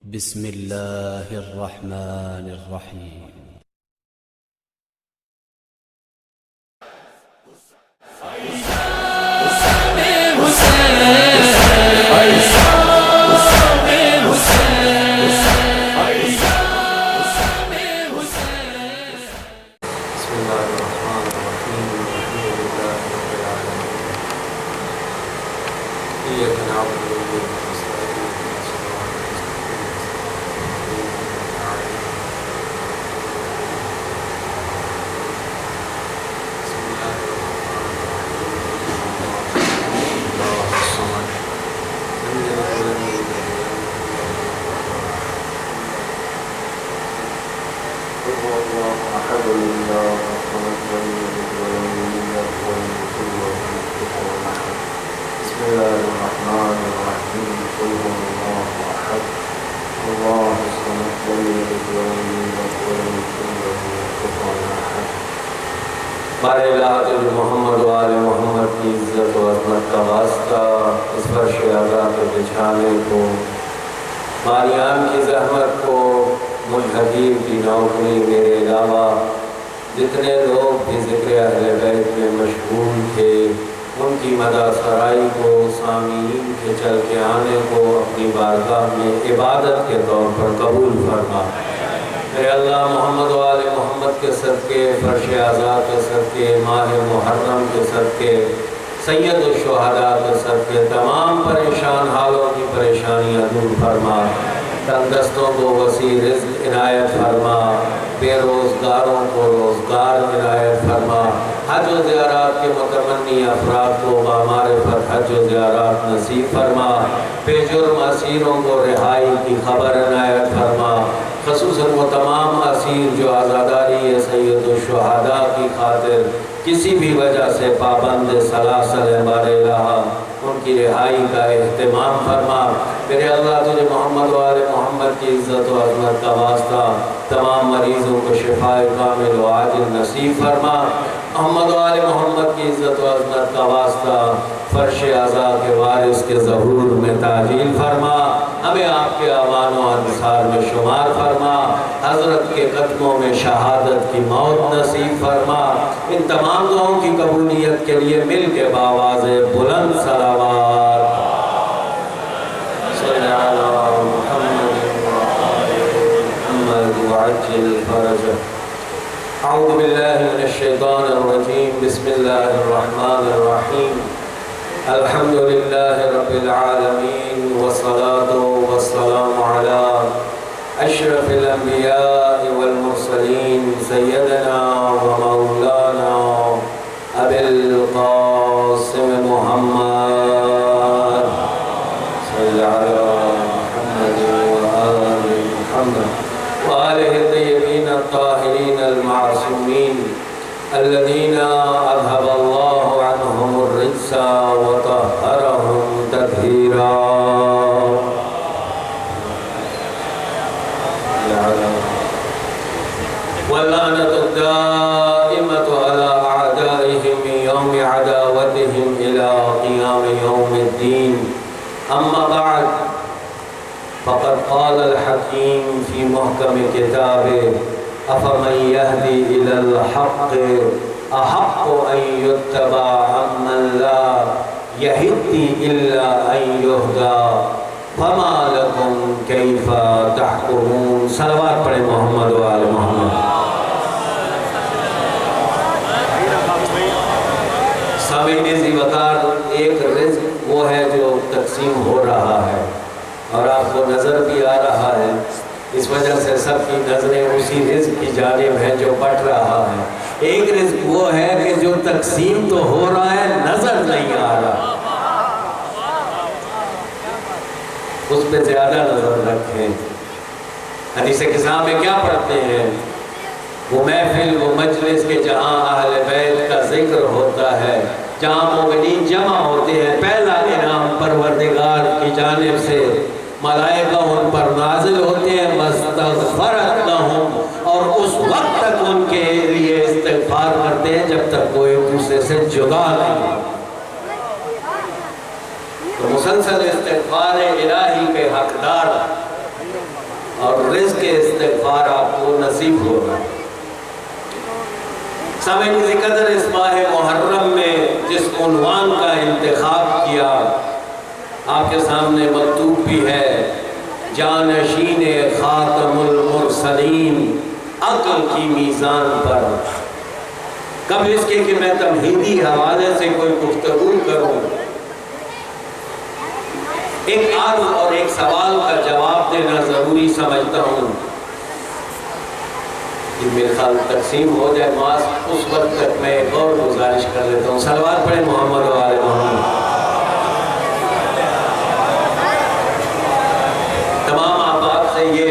بسم الله الرحمن الرحيم. ہمارے علاقے محمد و آل محمد کی عزت و عظمت کا واسطہ اس فرش اعلیٰ کے بچھانے کو، ماریان کی زحمت کو، مجھ حبیب کی نوکری میرے علاوہ جتنے لوگ بھی ذکر اہل بیت میں مشغول تھے ان کی مدح سرائی کو، سامعین کے چل کے آنے کو اپنی بارگاہ میں عبادت کے طور پر قبول فرما۔ اے اللہ، محمد و آل محمد کے صدقے، فرش اعلیٰ کے صدقے، ماہ محرم کے صدقے، سید الشہداء کے صدقے تمام پریشان حالوں کی پریشانیاں دور فرما، تنگستوں کو وسیع رزق عنایت فرما، بے روزگاروں کو روزگار عنایت فرما، حج و زیارات کے متمنی افراد کو بامعرفت حج و زیارات نصیب فرما، بے جرم اسیروں کو رہائی کی خبر عنایت فرما، خصوصاً وہ تمام اسیر جو آزاداری سید الشہداء کی خاطر کسی بھی وجہ سے پابند سلاسل ہیں بار الہ، ان کی رہائی کا اہتمام فرما۔ میرے اللہ، تجھے محمد و آل محمد کی عزت و عظمت کا واسطہ تمام مریضوں کو شفاء کامل و عاجل نصیب فرما۔ محمد و آل محمد کی عزت و عظمت کا واسطہ فرش اعلیٰ کے وارث کے ظہور میں تعجیل فرما، ہمیں آپ کے اعوان و انصار میں شمار فرما، حضرت کے قدموں میں شہادت کی موت نصیب فرما۔ ان تمام دعاؤں کی قبولیت کے لیے مل کے بآواز بلند صلوات صلی علی محمد وعجل فرجہ۔ اعوذ باللہ من الشیطان الرجیم، بسم اللہ الرحمن الرحیم، الحمد للہ رب العالمین، والصلاة والسلام علی اشرف الانبیاء والمرسلین، سیدنا و مولانا ابی القاسم محمد صلی علی محمد وآل محمد وآلہ الطیبین الطاہرین المعصومین الذین اذهب اللہ عنہم الرجس وطہرہم تطہیرا۔ واللعنة الدائمة على أعدائهم يوم عداوتهم إلى قيام يوم الدين، أما بعد، فقد قال الحكيم في محكم كتابه: أفمن يهدي إلى الحق أحق أن يتبع أمن لا يهدي إلا أن يهدى فما لكم كيف تحكمون۔ صلوات پڑھیں محمد و آل محمد۔ سامعین ذی وقار، ایک رزق وہ ہے جو تقسیم ہو رہا ہے اور آپ کو نظر بھی آ رہا ہے، اس وجہ سے سب کی نظریں اسی رزق کی جانب ہیں جو بٹ رہا ہے۔ ایک رزق وہ ہے کہ جو تقسیم تو ہو رہا ہے، نظر نہیں آ رہا، اس پہ زیادہ نظر رکھیں۔ حدیث قصہ میں کیا پڑھتے ہیں؟ وہ محفل، وہ مجلس کے جہاں اہل بیت کا ذکر ہوتا ہے، جہاں مومنین جمع ہوتے ہیں، پہلا انعام پروردگار کی جانب سے ملائکہ ان پر نازل ہوتے ہیں، وَاسْتَغْفَرَتْ لَهُمْ، اور اس وقت تک ان کے لیے استغفار کرتے ہیں جب تک کوئی دوسرے سے جدا نہیں۔ تو مسلسل استغفار الہی کے حقدار اور رزق استغفار آپ کو نصیب ہوگا۔ سامعین اسی قدر اس ماہ محرم میں جس عنوان کا انتخاب کیا آپ کے سامنے مکتوب بھی ہے، جانشین خاتم المرسلین عقل کی میزان پر۔ کب اس کے کہ میں تمہیدی حوالے سے کوئی گفتگو کروں، ایک عرض اور ایک سوال کا جواب دینا ضروری سمجھتا ہوں۔ میرے خیال تقسیم ہو جائے نماز، اس وقت تک میں ایک اور گزارش کر لیتا ہوں۔ صلوات پڑھیں محمد و آل محمد۔ تمام احباب سے یہ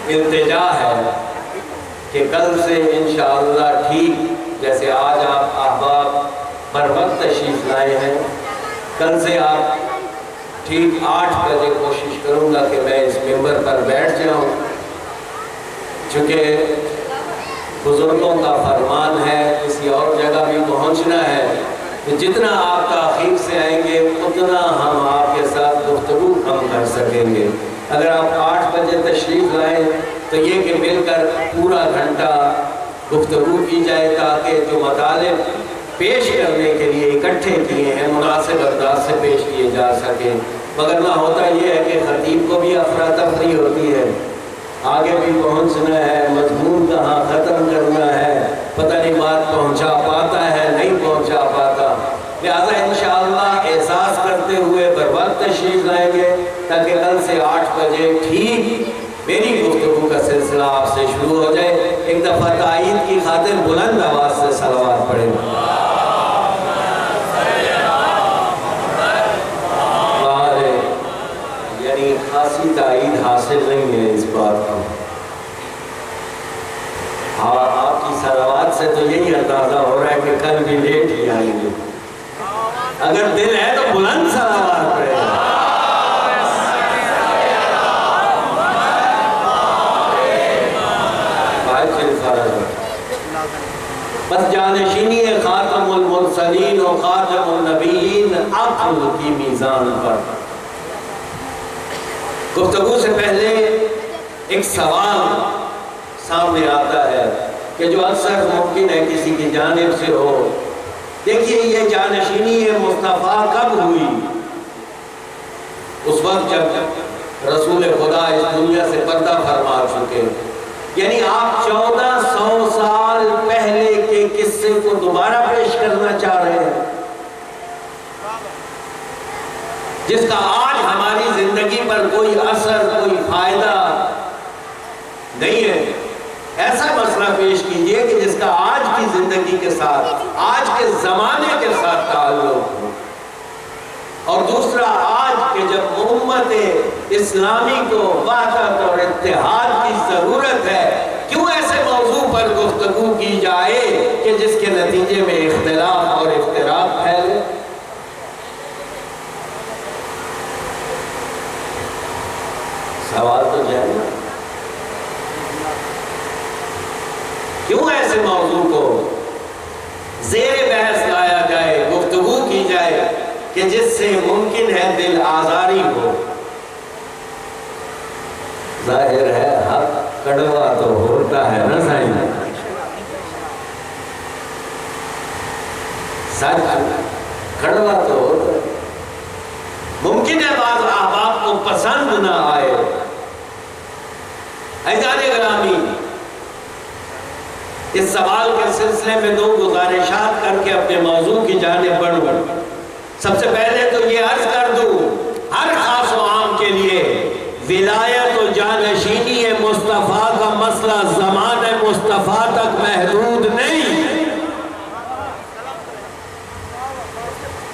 التجا ہے کہ کل سے انشاءاللہ ٹھیک جیسے آج آپ احباب پر وقت تشریف لائے ہیں، کل سے آپ ٹھیک 8 بجے کوشش کروں گا کہ میں اس ممبر پر بیٹھ جاؤں، چونکہ بزرگوں کا فرمان ہے کسی اور جگہ بھی پہنچنا ہے کہ جتنا آپ تاخیر سے آئیں گے اتنا ہم آپ کے ساتھ گفتگو کم کر سکیں گے۔ اگر آپ 8 بجے تشریف لائیں تو یہ کہ مل کر پورا گھنٹہ گفتگو کی جائے تاکہ جو مطالب پیش کرنے کے لیے اکٹھے کیے ہیں مناسب انداز سے پیش کیے جا سکیں، مگر نہ ہوتا یہ ہے کہ خطیب کو بھی افراتفری ہوتی ہے، آگے بھی پہنچنا ہے، مضمون کہاں ختم کرنا ہے، پتہ نہیں بات پہنچا پاتا ہے نہیں پہنچا پاتا، لہذا انشاءاللہ احساس کرتے ہوئے بر وقت تشریف لائیں گے تاکہ کل سے 8 بجے ٹھیک میری گفتگو کا سلسلہ آپ سے شروع ہو جائے۔ ایک دفعہ تائید کی خاطر بلند آواز سے صلوات پڑھیں۔ یعنی خاصی تائید حاصل نہیں ہے اس بات کو، آپ کی صلوات سے تو یہی اندازہ ہو رہا ہے کہ کل بھی لیٹ ہی آئیں گے۔ اگر دل ہے تو بلند صلوات پڑھیں۔ بس جانشینی خاتم المرسلین و خاتم النبیین عقل کی میزان پر۔ گفتگو سے پہلے ایک سوال سامنے آتا ہے کہ جو اکثر ممکن ہے کسی کی جانب سے ہو۔ دیکھیے یہ جانشینی مصطفیٰ کب ہوئی؟ اس وقت جب رسول خدا اس دنیا سے پردہ فرما چکے، یعنی آپ 1400 سال پہلے کے قصے کو دوبارہ پیش کرنا چاہ رہے ہیں، جس کا آج ہماری زندگی پر کوئی اثر کوئی فائدہ نہیں ہے۔ ایسا مسئلہ پیش کیجئے کہ جس کا آج کی زندگی کے ساتھ آج کے زمانے کے ساتھ تعلق ہو، اور دوسرا آج کے جب امت اسلامی کو وحدت اور اتحاد کی ضرورت ہے، کیوں ایسے موضوع پر گفتگو کی جائے کہ جس کے نتیجے میں اختلاف اور افتراق پھیلے؟ سوال تو جائے نا، کیوں ایسے موضوع کو زیر بحث لایا جائے، گفتگو کی جائے کہ جس سے ممکن ہے دل آزاری ہو؟ ظاہر ہے حق کڑوا تو ہوتا ہے نا سائن، سچ کڑوا تو ہوتا ہے۔ ممکن ہے بعض احباب کو پسند نہ آئے۔ عزیزان گرامی، اس سوال کے سلسلے میں 2 گزارشات کر کے اپنے موضوع کی جانب بڑھوں۔ سب سے پہلے تو یہ عرض کر دوں ہر خاص و عام کے لیے، ولایت و جانشینی مصطفیٰ کا مسئلہ زمان مصطفیٰ تک محدود نہیں،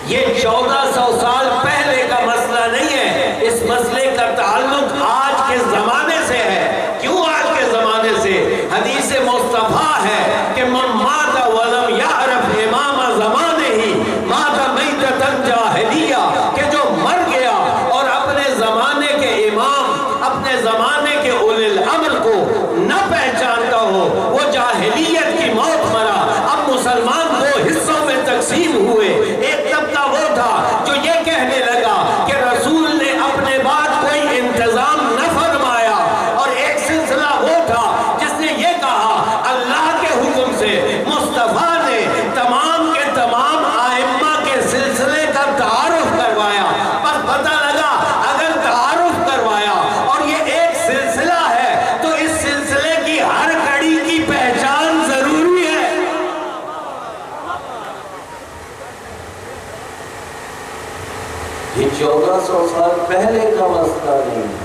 یہ 1400 سال پہلے کا مسئلہ نہیں ہے، اس مسئلے کا تعلق آج کے زمانے سے ہے۔ کیوں آج کے زمانے سے؟ حدیث مصطفیٰ ہے کہ من مات ولم یعرف امام زمانے ہی مات میتۃ جاہلیہ، کہ جو مر گیا اور اپنے زمانے کے امام اپنے زمانے کے اولی الامر کو نہ پہچانتا ہو، وہ جاہلیت کی موت مرا۔ اب مسلمان 2 حصوں میں تقسیم ہوئے۔ ایک طبقہ وہ تھا جو یہ کہنے لگا کہ رسول نے اپنے بعد کوئی انتظام نہ فرمایا، نہیں ہے،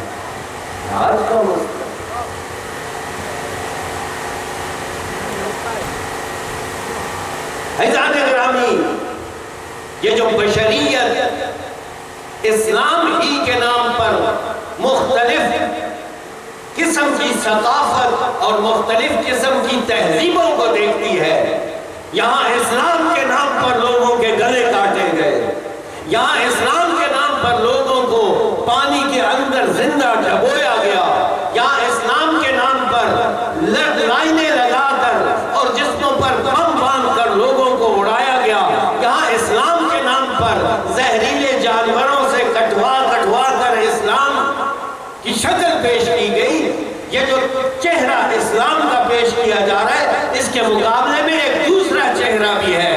آج کا مسئلہ۔ عزیزان گرامی، یہ جو بشریت اسلام ہی کے نام پر مختلف قسم کی ثقافت اور مختلف قسم کی تہذیبوں کو دیکھتی ہے، یہاں اسلام کے نام پر لوگوں کے گلے کاٹے گئے، یہاں اسلام کے نام پر لوگوں کو پانی کے اندر زندہ ڈبویا گیا، یہاں اسلام کے نام پر لائنیں لگا کر اور جسموں پر بم باندھ کر لوگوں کو اڑایا گیا، یہاں اسلام کے نام پر زہریلے جانوروں سے کٹوا کر اسلام کی شکل پیش کی گئی۔ یہ جو چہرہ اسلام کا پیش کیا جا رہا ہے، اس کے مقابلے میں ایک دوسرا چہرہ بھی ہے۔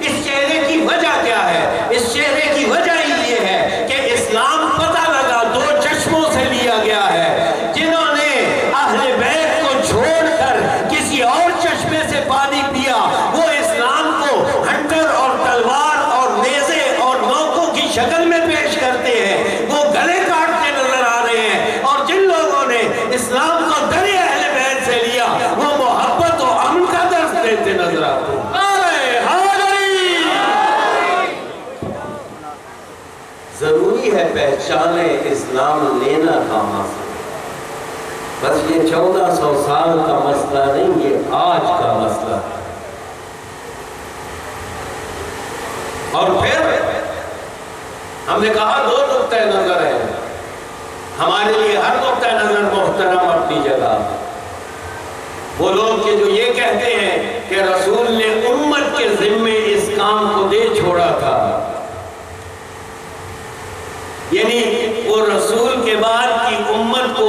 اس چہرے کی وجہ کیا ہے؟ اس چہرے کی وجہ یہ ہے کہ اسلام پتہ لگا دو چشموں سے لیا گیا ہے۔ جنہوں نے اہل بیت کو چھوڑ کر کسی اور چشمے سے پانی پیا، وہ اسلام کو ہنٹر اور تلوار اور نیزے اور نوکوں کی شکل میں پیش کرتے ہیں، وہ گلے کاٹتے نظر آ رہے ہیں، اور جن لوگوں نے اسلام کو در اہل بیت سے لیا، وہ محبت و امن کا درس دیتے نظر آتے ہیں۔ ضروری ہے پہچانے اسلام لینا کا مسئلہ، بس یہ 1400 سال کا مسئلہ نہیں، یہ آج کا مسئلہ ہے۔ اور پھر ہم نے کہا دو نقطہ نظر ہیں ہمارے لیے، ہر نقطہ نظر محترم اپنی جگہ۔ وہ لوگ کہ جو یہ کہتے ہیں کہ رسول نے امت کے ذمے اس کام کو دے چھوڑا تھا، یعنی وہ رسول کے بعد کی امت کو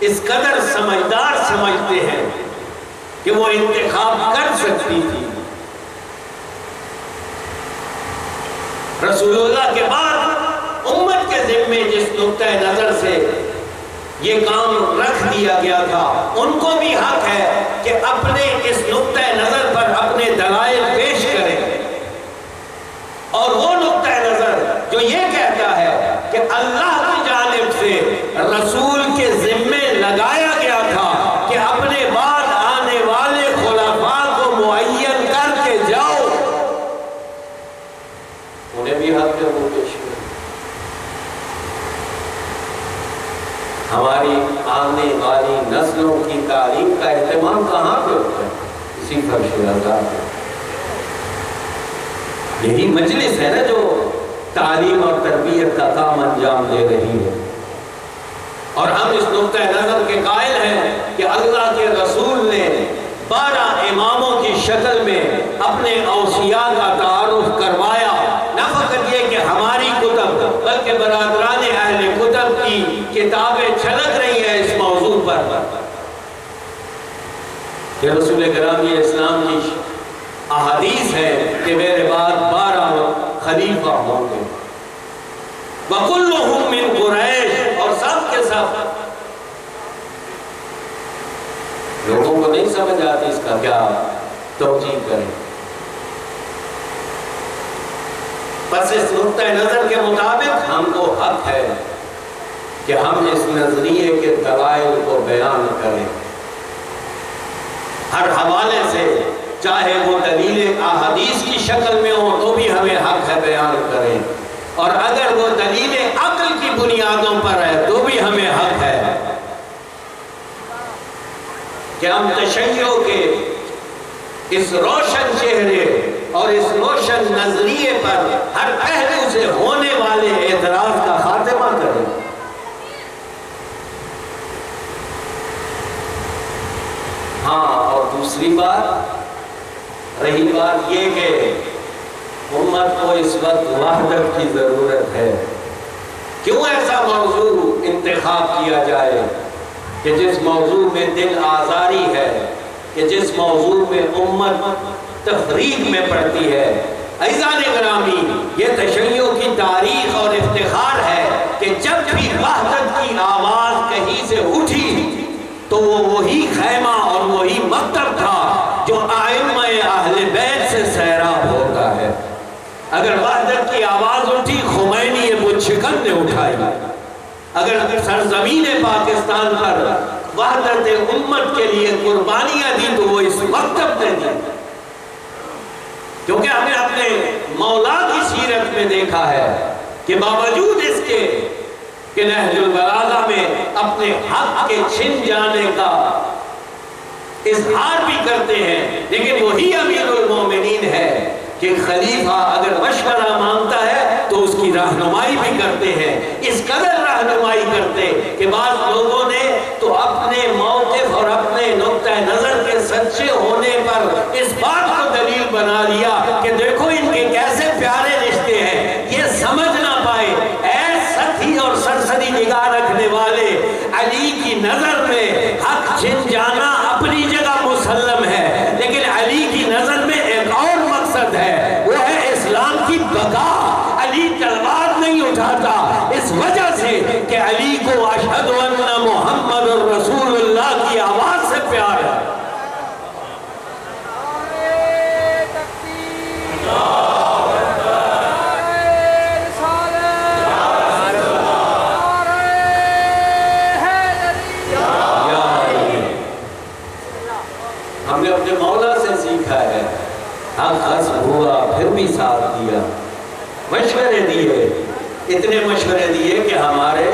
اس قدر سمجھدار سمجھتے ہیں کہ وہ انتخاب کر سکتی تھی۔ رسول اللہ کے بعد امت کے ذمے جس نقطہ نظر سے یہ کام رکھ دیا گیا تھا، ان کو بھی حق ہے کہ اپنے اس نقطہ نظر پر اپنے دلائل پیش کریں، اور وہ نقطہ نظر جو یہ کہتا ہے کہ اللہ کی جانب سے رسول کے ذمے لگایا گیا تھا کہ اپنے بعد آنے والے خلفاء کو معین کر کے جاؤ، انہیں بھی حق ہے وہ پیش کریں۔ ہماری آنے والی نسلوں کی تعلیم کا اہتمام کہاں پہ ہوتا ہے؟ اسی فرش رضا پہ۔ یہی مجلس ہے نا جو تعلیم اور تربیت کا کام انجام دے رہی ہے، اور ہم اس نقطہ نظر کے قائل ہیں کہ اللہ کے رسول نے 12 اماموں کی شکل میں اپنے اوصیاء کا تعارف کروایا۔ نہ فقط یہ کہ ہماری کتب بلکہ برادران اہل کتب کی کتابیں چھلک رہی ہیں اس موضوع پر کہ رسول گرامی اسلام کی احادیث ہے کہ میرے بعد 12 خلیفہ ہوں گے، وَكُلُّهُم مِّن قُرَيْشٍ، اور سب کے سب۔ لوگوں کو نہیں سمجھ آتی اس کا کیا توجیہ کریں۔ بس اس نقطہ نظر کے مطابق ہم کو حق ہے کہ ہم اس نظریے کے دلائل کو بیان کریں، ہر حوالے سے، چاہے وہ دلیل احادیث کی شکل میں ہو تو بھی ہمیں حق ہے بیان کریں، اور اگر وہ دلیل عقل کی بنیادوں پر ہے تو بھی ہمیں حق ہے کہ ہم تشیع کے اس روشن چہرے اور اس روشن نظریے پر ہر پہلو سے ہونے والے اعتراض کا خاتمہ کریں۔ ہاں، اور دوسری بات رہی بات یہ کہ امت کو اس وقت وحدت کی ضرورت ہے۔ کیوں ایسا موضوع انتخاب کیا جائے کہ جس موضوع میں دل آزاری ہے، کہ جس موضوع میں امت تفریق میں پڑتی ہے۔ عزیزان گرامی، یہ تشیع کی تاریخ اور افتخار ہے کہ جب بھی وحدت کی آواز کہیں سے اٹھی تو وہ وہی خیمہ اور وہی مکتب تھا جو ائمہ اہل بیت سے سیراب ہوتا ہے۔ اگر وحدت کی آواز اٹھی، خمینی بت شکن نے اٹھائی۔ اگر سرزمین پاکستان پر وحدت امت کے لیے قربانیاں دی تو وہ اس وقت نے دی، کیونکہ ہمیں اپنے مولا کی سیرت میں دیکھا ہے کہ باوجود اس کے کہ نہج البلاغہ میں اپنے حق کے چھن جانے کا اظہار بھی کرتے ہیں، لیکن وہی امیر المومنین ہے کہ خلیفہ اگر مشورہ مانگتا ہے تو اس کی رہنمائی بھی کرتے ہیں، اس قدر رہنمائی کرتے کہ بعض لوگوں نے تو اپنے موقف اور اپنے نقطہ نظر کے سچے ہونے پر اس بات کو دلیل بنا لیا کہ دیکھو ان کے کیسے پیارے رشتے ہیں، یہ سمجھ نہ پائے۔ اے سطحی اور سرسری نگاہ رکھنے والے، علی کی نظر میں حق چھن جانا اپنی جگہ مسلم ہے، لیکن علی کی نظر میں ایک اور مقصد ہے، وہ ہے اسلام کی بقا۔ علی تلوار نہیں اٹھاتا اس وجہ سے کہ علی کو اشہد ان محمد رسول اللہ کی آواز سے پیار ہے۔ ہم نے اپنے مولا سے سیکھا ہے، حق غصب ہوا پھر بھی ساتھ دیا، مشورے دیے، اتنے مشورے دیے کہ ہمارے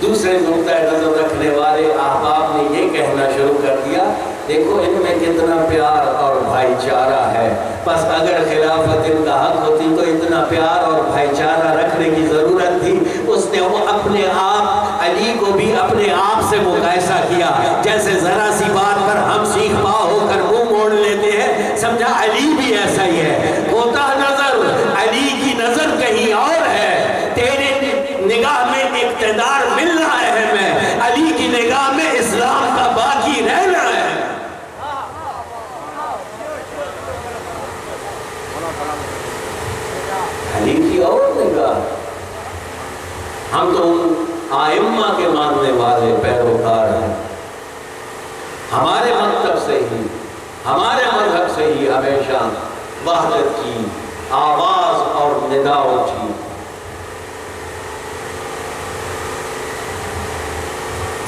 دوسرے نقطہ نظر رکھنے والے احباب نے یہ کہنا شروع کر دیا، دیکھو ان میں کتنا پیار اور بھائی چارہ ہے، بس اگر خلافت ان کا حق ہوتی تو اتنا پیار اور بھائی چارہ رکھنے کی ضرورت تھی۔ اس نے وہ اپنے آپ علی کو بھی اپنے آپ سے مقایسہ کیا، جیسے ذرا سی بات پر ہم سیخ پا ہو کر منہ موڑ لیتے ہیں، سمجھا علی بھی ایسا ہی ہے، ہوتا نظر علی کی نظر کہیں اور ہے، تیرے نگاہ میں اقتدار ملنا اہم ہے، علی کی نگاہ میں اسلام کا باقی رہنا ہے۔ علی کی اور نگاہ، ہم تو آئمہ کے ماننے والے پیروکار ہیں، ہمارے مکتب سے ہی، ہمارے مذہب سے ہی ہمیشہ وحدت کی آواز اور ندا اٹھی۔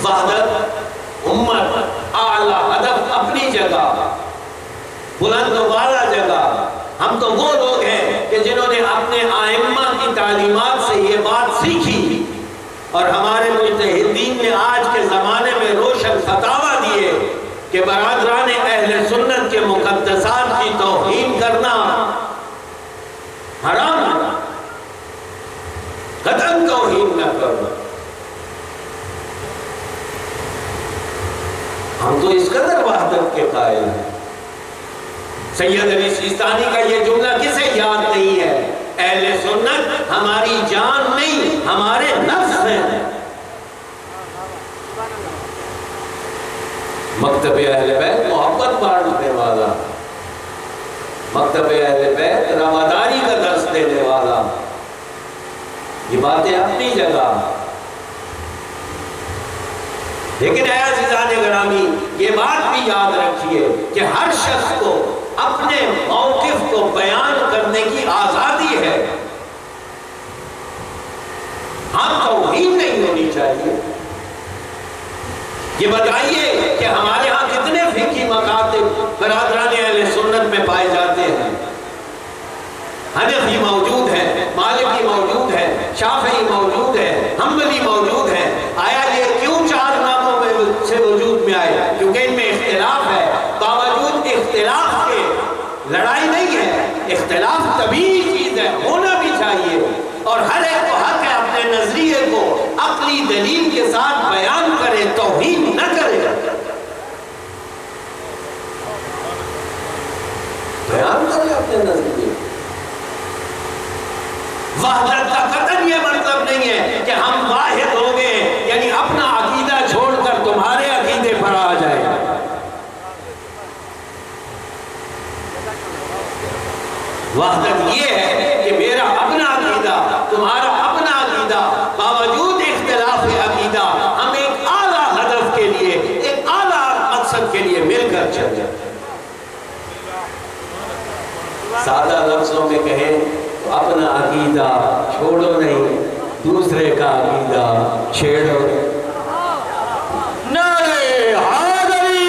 وحدت امت اعلیٰ ہدف اپنی جگہ، بلند و بالا جگہ۔ ہم تو وہ لوگ ہیں کہ جنہوں نے اپنے آئمہ کی تعلیمات سے یہ بات سیکھی، اور ہمارے مجتہدین نے آج کے زمانے میں روشن فتاویٰ دیے کہ برادران اہل سنت کے مقدسات کی توہین کرنا حرام ہے، قطعاً توہین نہ کرو۔ ہم تو اس قدر وحدت کے قائل ہیں۔ سید علی سیستانی کا یہ جملہ کسے یاد نہیں ہے؟ اہل سنت ہماری جان نہیں، ہمارے نفس ہیں۔ مکتب اہل بیت محبت بانٹنے والا، مکتب اہل بیت رواداری کا درس دینے والا، یہ باتیں اپنی جگہ۔ لیکن اے عزیزان گرامی، یہ بات بھی یاد رکھیے کہ ہر شخص کو اپنے موقف کو بیان کرنے کی آزادی ہے، ہم توہین نہیں ہونی چاہیے۔ یہ بتائیے کہ ہمارے ہاں کتنے فقہی مکاتب برادران اہل سنت میں پائے جاتے ہیں؟ حنفی موجود ہے، مالکی موجود ہے، شافعی موجود ہے، حنبلی موجود ہے۔ آیا یہ کیوں چار ناموں میں سے وجود میں آئے؟ کیونکہ ان میں اختلاف ہے۔ باوجود اختلاف کے لڑائی نہیں ہے، اختلاف طبیعی چیز ہے، ہونا بھی چاہیے، اور ہر ایک کو حق ہے اپنے نظریے کو عقلی دلیل کے ساتھ بیان کرے، توہین نہ کرے۔ بیان کرے اپنے نظریے۔ وحدت کا قطعاً یہ مطلب نہیں ہے کہ ہم واحد ہو گئے، یعنی اپنا عقیدہ چھوڑ کر تمہارے عقیدے پر آ جائے۔ وحدت یہ ہے کہ میرا اپنا عقیدہ، تمہارا اپنا عقیدہ، باوجود اختلاف عقیدہ ہم ایک اعلیٰ ہدف کے لیے، ایک اعلیٰ مقصد کے لیے مل کر چلیں۔ سادہ لفظوں میں کہیں تو اپنا عقیدہ چھوڑو نہیں، دوسرے کا عقیدہ چھیڑو گے۔ نعرہ حیدری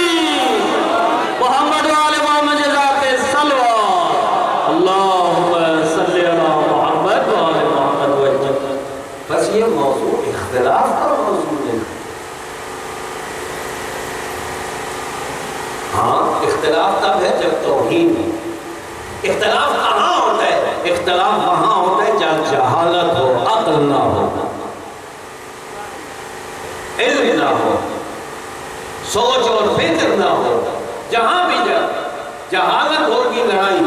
محمد وآل محمد جزاک سلوہ اللہم صلی علی محمد وآل محمد وجہ۔ بس یہ موضوع اختلاف کا موضوع ہے۔ ہاں اختلاف تب ہے جب توہین ہو۔ اختلاف کہاں ہوتا ہے؟ اختلاف وہاں ہوتا ہے جہاں جہالت ہو، عقل نہ ہو، علم نہ ہو، سوچ اور فکر نہ ہو۔ جہاں بھی جہالت ہوگی لڑائی،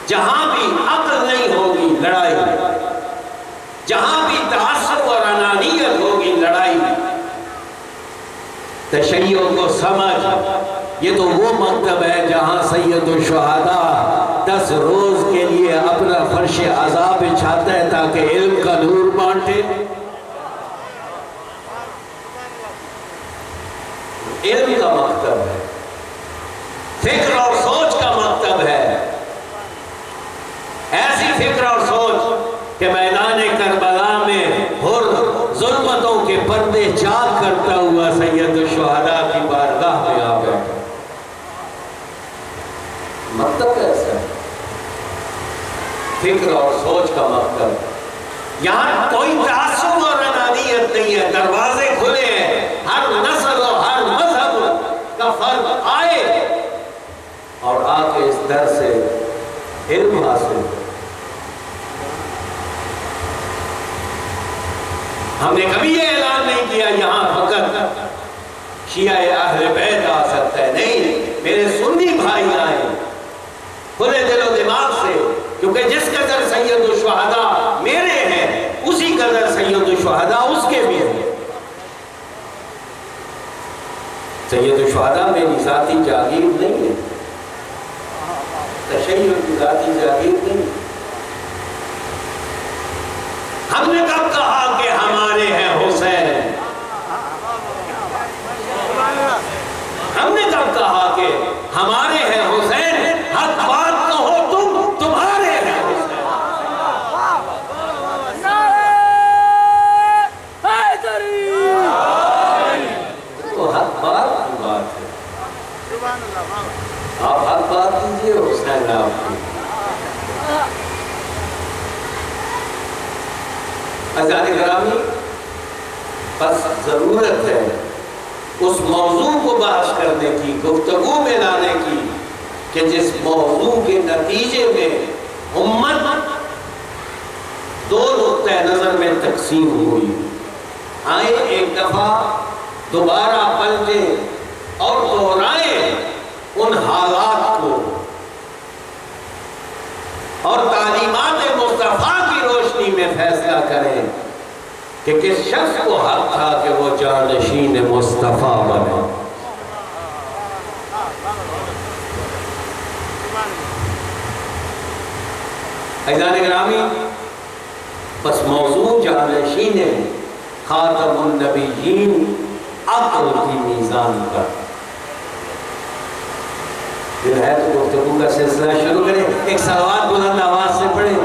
جہاں بھی عقل نہیں ہوگی لڑائی، جہاں بھی تعصب اور انانیت ہوگی لڑائی۔ تشیع کو سمجھ، یہ تو وہ مکتب ہے جہاں سید الشہداء 10 روز کے لیے اپنا فرش عذاب بچھاتا ہے تاکہ علم کا نور بانٹے۔ علم کا مکتب ہے، فکر اور سوچ کا مکتب ہے۔ ایسی فکر اور سوچ کہ میدان کربلا میں ہر ظلمتوں کے پردے چاک کرتا ہوا سید الشہداء کی بارگاہ میں آ بیٹھا۔ مکتب ایسا ہے، فکر اور سوچ کا مکتب۔ یہاں کوئی تعصب اور انانیت نہیں ہے، دروازے کھلے ہیں، ہر نسل اور ہر مذہب کا فرد آئے اور آ کے اس در سے علم حاصل کرے۔ ہم نے کبھی یہ اعلان نہیں کیا یہاں فقط شیعہ اہل بیت آ سکتا ہے، نہیں، میرے سنی بھائی آئے کھلے دل و دماغ سے، کیونکہ جس قدر سید الشہداء میرے ہیں اسی قدر سید الشہداء اس کے بھی ہیں۔ سید الشہداء میری ذاتی جاگیر نہیں ہے، تشیع کی ذاتی جاگیر نہیں۔ ہم نے کب کہا کہ ہمارے ہیں حسین؟ ہم نے کب کہا کہ ہمارے ہیں حسین؟ حق بات کہو تم، تمہارے ہیں حسین۔ تو حق بات کی بات ہے، آپ حق بات کیجئے حسین آپ کی۔ عزیزان گرامی، بس ضرورت ہے اس موضوع کو بحث کرنے کی، گفتگو میں لانے کی کہ جس موضوع کے نتیجے میں امت 2 نقطہ نظر میں تقسیم ہوئی۔ آئے ایک دفعہ دوبارہ پلٹیں اور دہرائیں ان حالات کو اور تعلیمات مصطفیٰ کی روشنی میں فیصلہ کریں کہ کس شخص کو حق تھا کہ وہ جانشین مصطفیٰ بنے۔ عزیزان گرامی، بس موضوع جانشین خاتم النبیین عقل کی میزان پر دل ہے تو گفتگو کا سلسلہ شروع کریں۔ ایک صلوات بلند آواز سے پڑھیں۔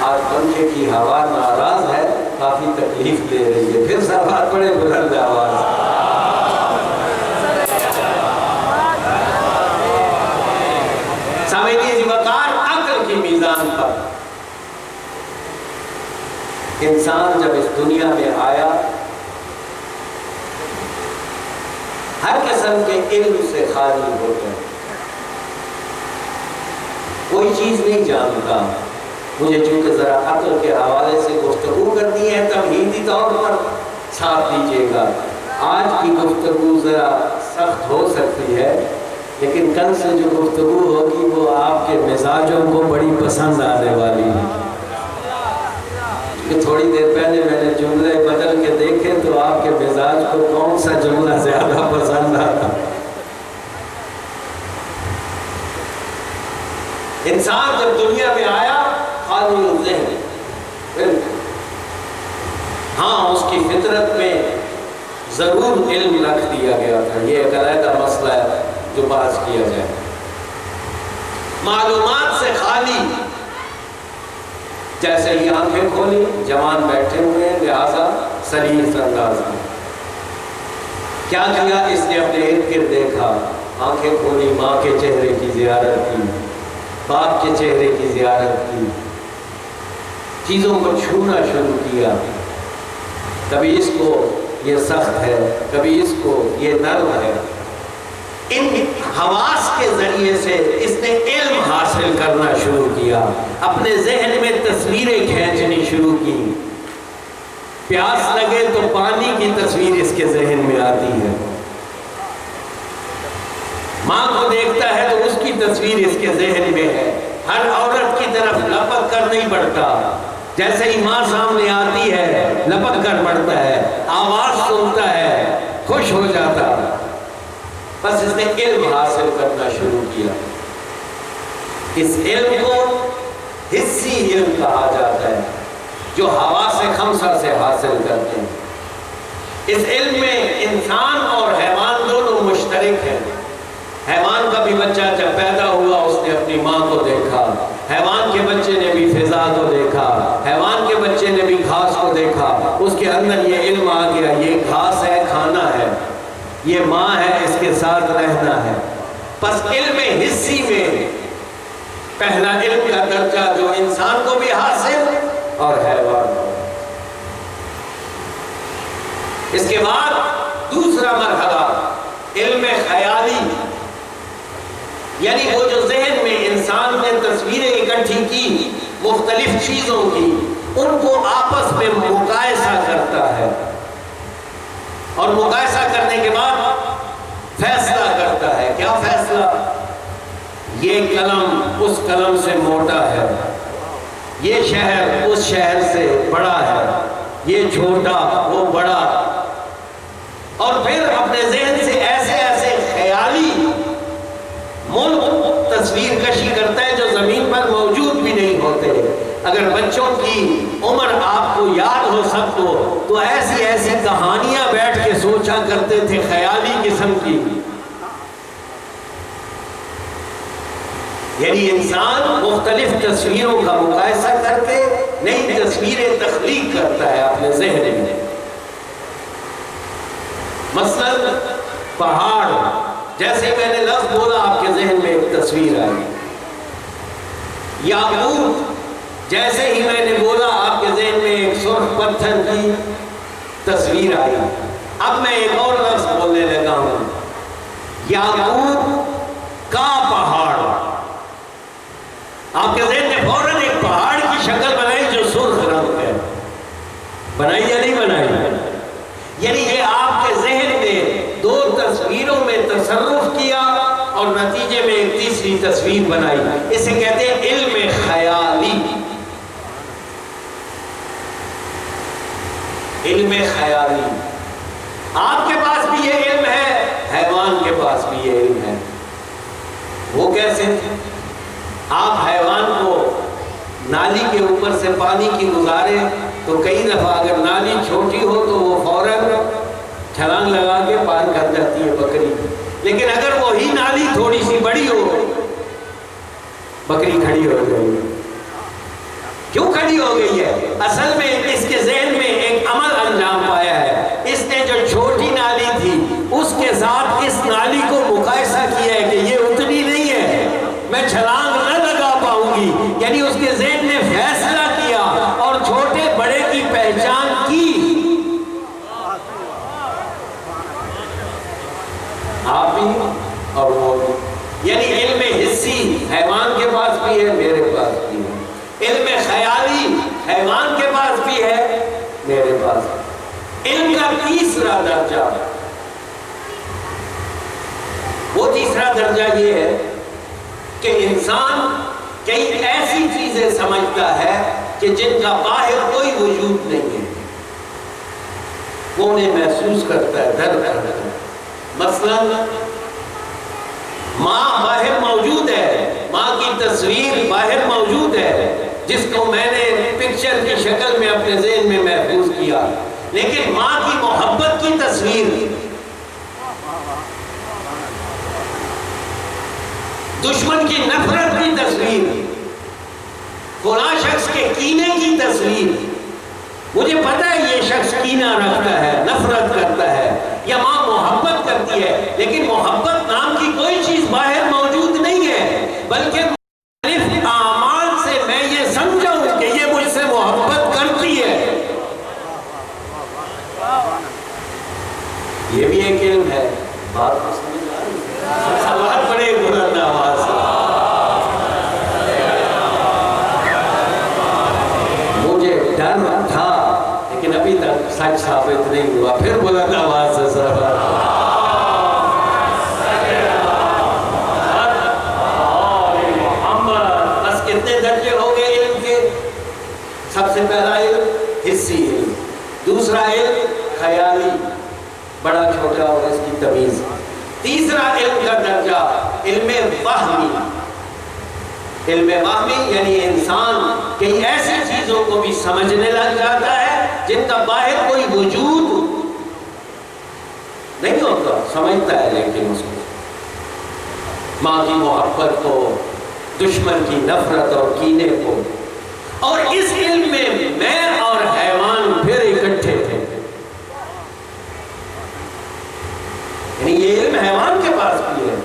آج پنکھے کی ہوا ناراض ہے، کافی تکلیف دے رہی ہے، پھر صلوات پڑھیں بلند آواز سے۔ سامعین وقار، عقل کی میزان پر انسان جب اس دنیا میں آیا ہر قسم کے علم سے خالی ہو گیا، کوئی چیز نہیں جانتا۔ مجھے چونکہ ذرا عقل کے حوالے سے گفتگو کرنی ہے، تمہیدی طور پر ساتھ دیجیے گا۔ آج کی گفتگو ذرا سخت ہو سکتی ہے، لیکن کل سے جو گفتگو ہوگی وہ آپ کے مزاجوں کو بڑی پسند آنے والی ہے۔ تھوڑی دیر پہلے میں نے جملے بدل کے دیکھے تو آپ کے مزاج کو کون سا جملہ زیادہ پسند آتا۔ انسان جب دنیا میں آیا خالی ذہن، ہاں اس کی فطرت میں ضرور علم رکھ دیا گیا تھا، یہ ایک علیحدہ مسئلہ ہے جو بحث کیا جائے۔ معلومات سے خالی. جیسے ہی آنکھیں کھولی جوان بیٹھے ہوئے ہیں، لہذا سلیس انداز میں کیا کیا اس نے اپنے ارد گرد دیکھا، آنکھیں کھولی، ماں کے چہرے کی زیارت کی، باپ کے چہرے کی زیارت کی، چیزوں کو چھونا شروع کیا. کبھی اس کو یہ سخت ہے، کبھی اس کو یہ نرم ہے. ان حواس کے ذریعے سے اس نے علم حاصل کرنا شروع کیا، اپنے ذہن میں تصویریں کھینچنی شروع کی. پیاس لگے تو پانی کی تصویر اس کے ذہن میں آتی ہے، ماں کو دیکھتا ہے تو اس کی تصویر اس کے ذہن میں ہے. ہر عورت کی طرف لپک کر نہیں بڑھتا، جیسے ہی ماں سامنے آتی ہے لپک کر بڑھتا ہے، آواز سنتا ہے، خوش ہو جاتا. بس اس نے علم حاصل کرنا شروع کیا. اس علم کو حسی علم کہا جاتا ہے، جو حواس خمسہ سے حاصل کرتے ہیں. اس علم میں انسان اور حیوان دونوں مشترک ہیں. حیوان کا بھی بچہ جب پیدا ہوا اس نے اپنی ماں کو دیکھا، حیوان کے بچے نے بھی فضا کو دیکھا، حیوان کے بچے نے بھی گھاس کو دیکھا. اس کے اندر یہ علم آ گیا، یہ گھاس ہے، کھانا ہے، یہ ماں ہے، اس کے ساتھ رہنا ہے. پس علم حسی میں پہلا علم کا درجہ جو انسان کو بھی حاصل اور حیوان کو. اس کے بعد دوسرا مرحلہ علم خیالی، یعنی وہ جو ذہن میں انسان نے تصویریں اکٹھی کی مختلف چیزوں کی، ان کو آپس میں مقایسہ کرتا ہے، اور مقایسہ کرنے کے بعد فیصلہ کرتا ہے. کیا فیصلہ؟ یہ قلم اس قلم سے موٹا ہے، یہ شہر اس شہر سے بڑا ہے، یہ چھوٹا وہ بڑا. اور پھر اپنے ذہن سے ایسے ایسے خیالی ملک تصویر کشی کرتا ہے جو زمین پر موجود بھی نہیں ہوتے. اگر بچوں کی عمر آپ کو یاد ہو سب کو تو ایسی ایسی کہانیاں بیٹھ کے سوچا کرتے تھے خیالی قسم کی. یعنی انسان مختلف تصویروں کا مقایسہ کر کے نئی تصویریں تخلیق کرتا ہے اپنے ذہن میں. مثلا پہاڑ، جیسے میں نے لفظ بولا آپ کے ذہن میں ایک تصویر آئی. یاقوت، جیسے ہی میں نے بولا آپ کے ذہن میں ایک سرخ پتھر کی تصویر آئی. اب میں ایک اور لفظ بولنے لگا ہوں، یاقوت کا پہاڑ. آپ کے ذہن میں فوراً ایک پہاڑ کی شکل بنائی جو سرخ رنگ ہے. بنائی یا نہیں بنائی؟ یعنی یہ آپ کے ذہن میں دو تصویروں میں تصرف کیا اور نتیجے میں ایک تیسری تصویر بنائی. اسے کہتے ہیں علم خیالی. علم خیالی. آپ کے پاس بھی یہ علم ہے، حیوان کے پاس بھی یہ علم ہے. وہ کیسے؟ آپ حیوان کو نالی کے اوپر سے پانی کی گزارے تو کئی دفعہ اگر نالی چھوٹی ہو تو وہ فوراً چھلانگ لگا کے پار کر جاتی ہے بکری. لیکن اگر وہی نالی تھوڑی سی بڑی ہو بکری کھڑی ہو گئی. کیوں کھڑی ہو گئی ہے؟ اصل میں اس کے ذہن میں ایک عمل انجام پایا ہے. اس نے جو چھوٹی نالی تھی اس کے ساتھ اس نالی کو مقایسہ کیا ہے کہ یہ اتنی نہیں ہے، میں چھلانگ نہ لگا پاؤں گی. یعنی اس کے ذہن نے فیصلہ کیا اور چھوٹے بڑے کی پہچان کی. آپ بھی اور وہ بھی. یعنی علم حسی حیوان کے پاس بھی ہے، میرے پاس بھی ہے. علم خیالی حیوان کے پاس بھی ہے، میرے پاس. علم کا تیسرا درجہ، وہ تیسرا درجہ یہ ہے کہ انسان کئی ایسی چیزیں سمجھتا ہے کہ جن کا باہر کوئی وجود نہیں ہے، وہ انہیں محسوس کرتا ہے، درک کرتا ہے. مثلا ماں باہر موجود ہے، ماں کی تصویر باہر موجود ہے جس کو میں نے پکچر کی شکل میں اپنے ذہن میں محفوظ کیا، لیکن ماں کی محبت کی تصویر دشمن کی نفرت کی تصویر، فلاں شخص کے کینے کی تصویر، مجھے پتا ہے یہ شخص کینہ رکھتا ہے، نفرت کرتا ہے، یا ماں محبت کرتی ہے، لیکن محبت نام کی کوئی چیز باہر موجود نہیں ہے، بلکہ مختلف اعمال سے میں یہ سمجھا ہوں کہ یہ مجھ سے محبت کرتی ہے۔ یہ بھی ایک علم ہے، بات کو سمجھ آ رہی ہے؟ بہت بڑے بلند آواز سے مجھے ڈر تھا، لیکن ابھی تک سچ ثابت نہیں ہوا، پھر بلند آواز سے سر بس کتنے درجے ہو گئے علم کے؟ سب سے پہلا علم حسی علم، دوسرا علم خیالی، بڑا چھوٹا اور اس کی تمیز، تیسرا علم کا درجہ علم وہمی۔ علم وہمی یعنی انسان کئی ایسی چیزوں کو بھی سمجھنے لگ جاتا ہے جن کا باہر کوئی وجود نہیں ہوتا، سمجھتا ہے لیکن اس کو، ماں کی محبت کو، دشمن کی نفرت اور کینے کو۔ اور اس علم میں میں اور حیوان پھر اکٹھے تھے، یعنی یہ علم حیوان کے پاس بھی ہے۔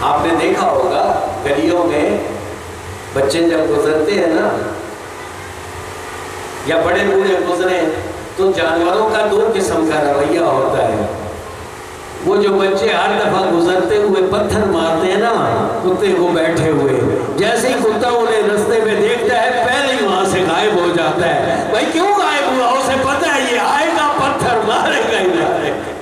آپ نے دیکھا ہوگا گلیوں میں بچے جب گزرتے ہیں نا، یا بڑے بوڑھے گزرے، تو جانوروں کا دو قسم کا رویہ ہوتا ہے۔ وہ جو بچے ہر دفعہ گزرتے ہوئے پتھر مارتے ہیں نا کتے کو بیٹھے ہوئے، جیسے ہی کتا انہیں رستے میں دیکھتا ہے پہلے ہی وہاں سے غائب ہو جاتا ہے۔ بھائی کیوں غائب ہوا؟ اسے پتہ ہے یہ آئے گا پتھر مارے گا ہی مارے گا،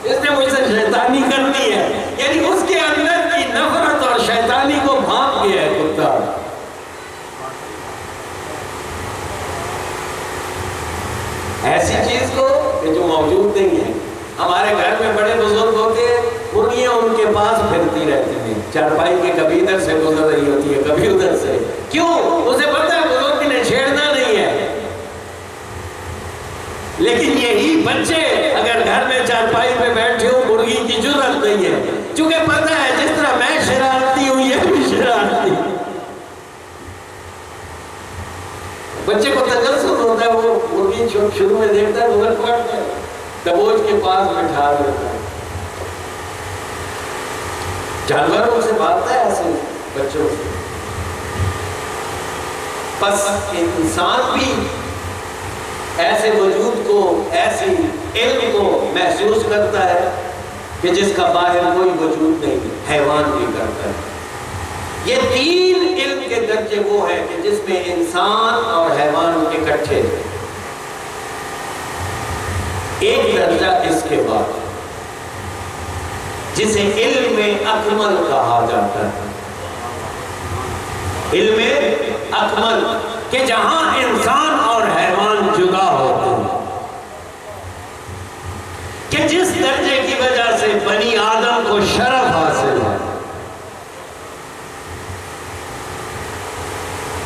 اس نے مجھ سے شیطانی کرنی ہے، یعنی اس کے اندر کی نفرت اور شیطانی کو بھانپ گیا ہے کتا۔ ایسی چیز کو کہ جو موجود نہیں ہے۔ ہمارے گھر میں بڑے بزرگ ہوتے ہیں، مرغیاں ان کے پاس پھرتی رہتی ہیں، چارپائی کے کبھی ادھر سے گزر رہی ہوتی ہے کبھی ادھر سے، کیوں؟ اسے پتہ ہے بزرگ نے چھیڑنا نہیں ہے۔ لیکن یہی بچے اگر گھر میں چارپائی پہ بیٹھے ہو، مرغی کی جرأت نہیں ہے، چونکہ پتہ ہے جس طرح میں شرارتی ہوں یہ بھی شرارتی۔ بچے کو تجسس ہوتا ہے، وہ مرغی شروع میں دیکھتا ہے ادھر پکڑتا ہے، دبوچ کے پاس بٹھا دیتا ہے۔ جانوروں سے بھاگتا ہے ایسے بچوں سے۔ پس انسان بھی ایسے وجود کو، ایسی علم کو محسوس کرتا ہے کہ جس کا باہر کوئی وجود نہیں، حیوان بھی کرتا ہے۔ یہ تین علم کے درجے وہ ہیں کہ جس میں انسان اور حیوان اکٹھے ہیں۔ ایک درجہ اس کے بعد جسے علم اکمل کہا جاتا ہے، علم اکمل، کہ جہاں انسان اور حیوان جدا ہوتے ہیں، کہ جس درجے کی وجہ سے بنی آدم کو شرف حاصل ہے۔